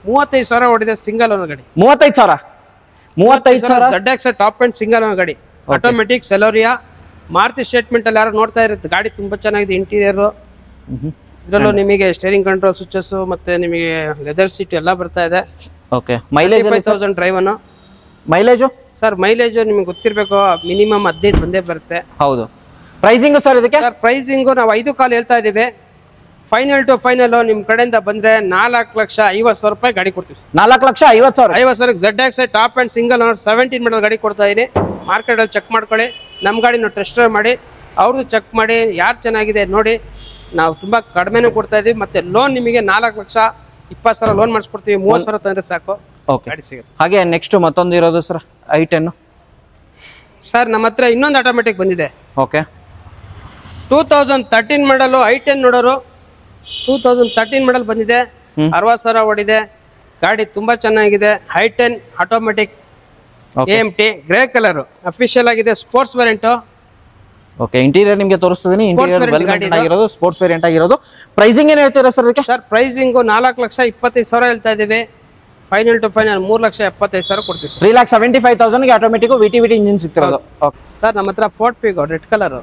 35,000 ಓಡಿದೆ ಸಿಂಗಲ್ ಓನರ್ ಗಾಡಿ 35,000 ZX top end single owner ಗಾಡಿ ಆಟೋಮೆಟಿಕ್ ಸೆಲೆರಿಯೋ ಮಾರುತಿ ಸ್ಟೇಟ್ಮೆಂಟ್ ಅಲ್ಲಿ ಯಾರು ನೋಡ್ತಾ ಇರುತ್ತೆ ಗಾಡಿ ತುಂಬಾ ಚೆನ್ನಾಗಿದೆ ಇಂಟೀರಿಯರ್ ಇದರಲ್ಲೂ ನಿಮಗೆ ಸ್ಟೇರಿಂಗ್ ಕಂಟ್ರೋಲ್ ಸ್ವಿಚಸ್ ಮತ್ತೆ ನಿಮಗೆ ಲೆದರ್ ಸೀಟ್ ಎಲ್ಲ ಬರ್ತಾ ಇದೆ okay mileage 5,000 driven mileage sir mileage ನಿಮಗೆ ಗೊತ್ತಿರಬೇಕು ಮಿನಿಮಮ್ 15 ಬಂದೇ ಬರುತ್ತೆ ಹೌದು ಪ್ರೈಸಿಂಗ್ ಸರ್ ಇದಕ್ಕೆ ಸರ್ ಪ್ರೈಸಿಂಗ್ ನಾವು 5 ಕಾಲ್ ಹೇಳ್ತಾ ಇದೀವಿ ಫೈನಲ್ ಟು ಫೈನಲ್ ನಿಮ್ ಕಡೆಯಿಂದ ಬಂದ್ರೆ 4,50,000 ಗಾಡಿ ಕೊಡ್ತೀವಿ sir 4,50,000 ZX top and single owner 17 ಮಾಡಲ್ ಗಾಡಿ ಕೊಡ್ತಾ ಇದೀನಿ ಮಾರ್ಕೆಟ್ ಅಲ್ಲಿ ಚೆಕ್ ಮಾಡ್ಕೊಳ್ಳಿ ನಮ್ ಗಾಡಿನ ಟೆಸ್ಟ್ ಡ್ರೈವ್ ಮಾಡಿ ಅವ್ರದ್ದು ಚೆಕ್ ಮಾಡಿ ಯಾರು ಚೆನ್ನಾಗಿದೆ ನೋಡಿ ನಾವು ತುಂಬಾ ಕಡಿಮೆನೂ ಕೊಡ್ತಾ ಇದೀವಿ, ಮತ್ತೆ ಲೋನ್ ನಿಮಗೆ 4,20,000 ಲೋನ್ ಮಾಡಿಸ್ಕೊಡ್ತೀವಿ. 30,000 ತಂದ್ರೆ ಸಾಕು ಗಾಡಿ ಸಿಗುತ್ತೆ. ಹಾಗೆ ನೆಕ್ಸ್ಟ್ ಮತ್ತೊಂದು ಇರೋದು ಸರ್ i10 ಸರ್. ನಮ್ಮ ಹತ್ರ ಇನ್ನೊಂದು ಆಟೋಮೆಟಿಕ್ ಬಂದಿದೆ. ಓಕೆ 2013 ಮಾಡಲು i10 ನೋಡೋರು. 2013 ಮಾಡಲ್ ಬಂದಿದೆ, 60,000 ಓಡಿದೆ. ಗಾಡಿ ತುಂಬಾ ಚೆನ್ನಾಗಿದೆ. i10 automatic AMT grey colour official ಆಗಿದೆ. Sports variant. ಓಕೆ ಇಂಟೀರಿಯರ್ ನಿಮಗೆ ತೋರಿಸ್ತಿದ್ದೀನಿ. ಇಂಟೀರಿಯರ್ ವೆಲ್ ಮೇಂಟೈನ್ ಆಗಿರೋದು, ಸ್ಪೋರ್ಟ್ಸ್ ವೇರಿಯಂಟ್ ಆಗಿರೋದು. ಪ್ರೈಸಿಂಗ್ ಏನು ಹೇಳ್ತೀರಾ ಸರ್ ಇದಕ್ಕೆ? ಸರ್ ಪ್ರೈಸಿಂಗ್ 4,25,000 ಹೇಳ್ತಾ ಇದೀವಿ. ಫೈನಲ್ ಟು ಫೈನಲ್ 3,75,000 ಕೊಡ್ತೀವಿ ಸರ್. 3,75,000 ಆಟೋಮೆಟಿಕ್ VT ಇಂಜಿನ್ ಸಿಗ್ತಿರೋದು. ಸರ್ ನಮ್ಮ ಹತ್ರ Ford Figo red colour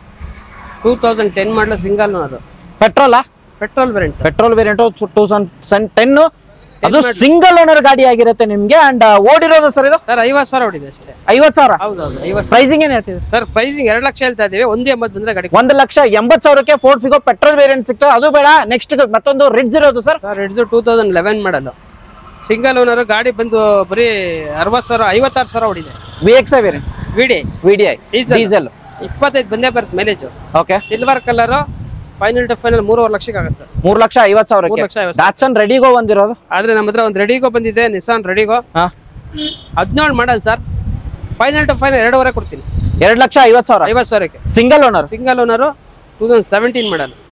2010 model single ಅದು. Petrol variant. ಪೆಟ್ರೋಲ್ ವೇರಿಯಂಟ್ 2010 ಅದು ಸಿಂಗಲ್ ಓನರ್ ಗಾಡಿ ಆಗಿರುತ್ತೆ ನಿಮ್ಗೆ. ಅಂಡ್ ಓಡಿರೋದು ಸರ್ ಇದು ಸರ್ 50,000 ಓಡಿದೆ ಅಷ್ಟೇ. 50,000. ಹೌದೌದು 50,000. ಪ್ರೈಸಿಂಗ್ ಏನ್ ಹೇಳ್ತಿದೆ ಸರ್? ಪ್ರೈಸಿಂಗ್ 2 ಲಕ್ಷ ಹೇಳ್ತಾ ಇದೀವಿ. 1.80 ಬಂದ್ರೆ ಗಾಡಿ 1,80,000ಕ್ಕೆ ಫೋರ್ಟ್ ಫಿಗೋ ಪೆಟ್ರೋಲ್ ವೇರಿಯಂಟ್ ಸಿಗ್ತದೆ. ಅದು ಬೇಡ, ನೆಕ್ಸ್ಟ್ ಮತ್ತೊಂದು ರಿಡ್ಜ್ ಇರೋದು ಸರ್. ರಿಡ್ಜ್ 2011 ಮಾಡಲು ಸಿಂಗಲ್ ಓನರ್ ಗಾಡಿ ಬಂದು ಬರೀ 60,000 56,000 ಓಡಿದೆ. VXI ವೇರಿಯಂಟ್, VDI ಡೀಸೆಲ್ 25 ಬಂದೇ ಬರುತ್ತೆ mileage. Okay silver colour. Final to final 3.5 ಲಕ್ಷಕ್ಕೆ ಆಗುತ್ತೆ ಸರ್. 3,50,000ಕ್ಕೆ. 3,50,000. ಡಾಟ್ಸನ್ ರೆಡಿಗೋ ಬಂದಿರೋದು. ಆದ್ರೆ ನಮ್ಮ ಹತ್ರ ಒಂದು ರೆಡಿಗೋ ಬಂದಿದೆ, Nissan Redigo 17 model sir. Final to final 2.5 ಕೊಡ್ತೀನಿ. 2,50,000. 50,000ಕ್ಕೆ ಸಿಂಗಲ್ ಓನರ್ 2017 ಮಾಡಲ್.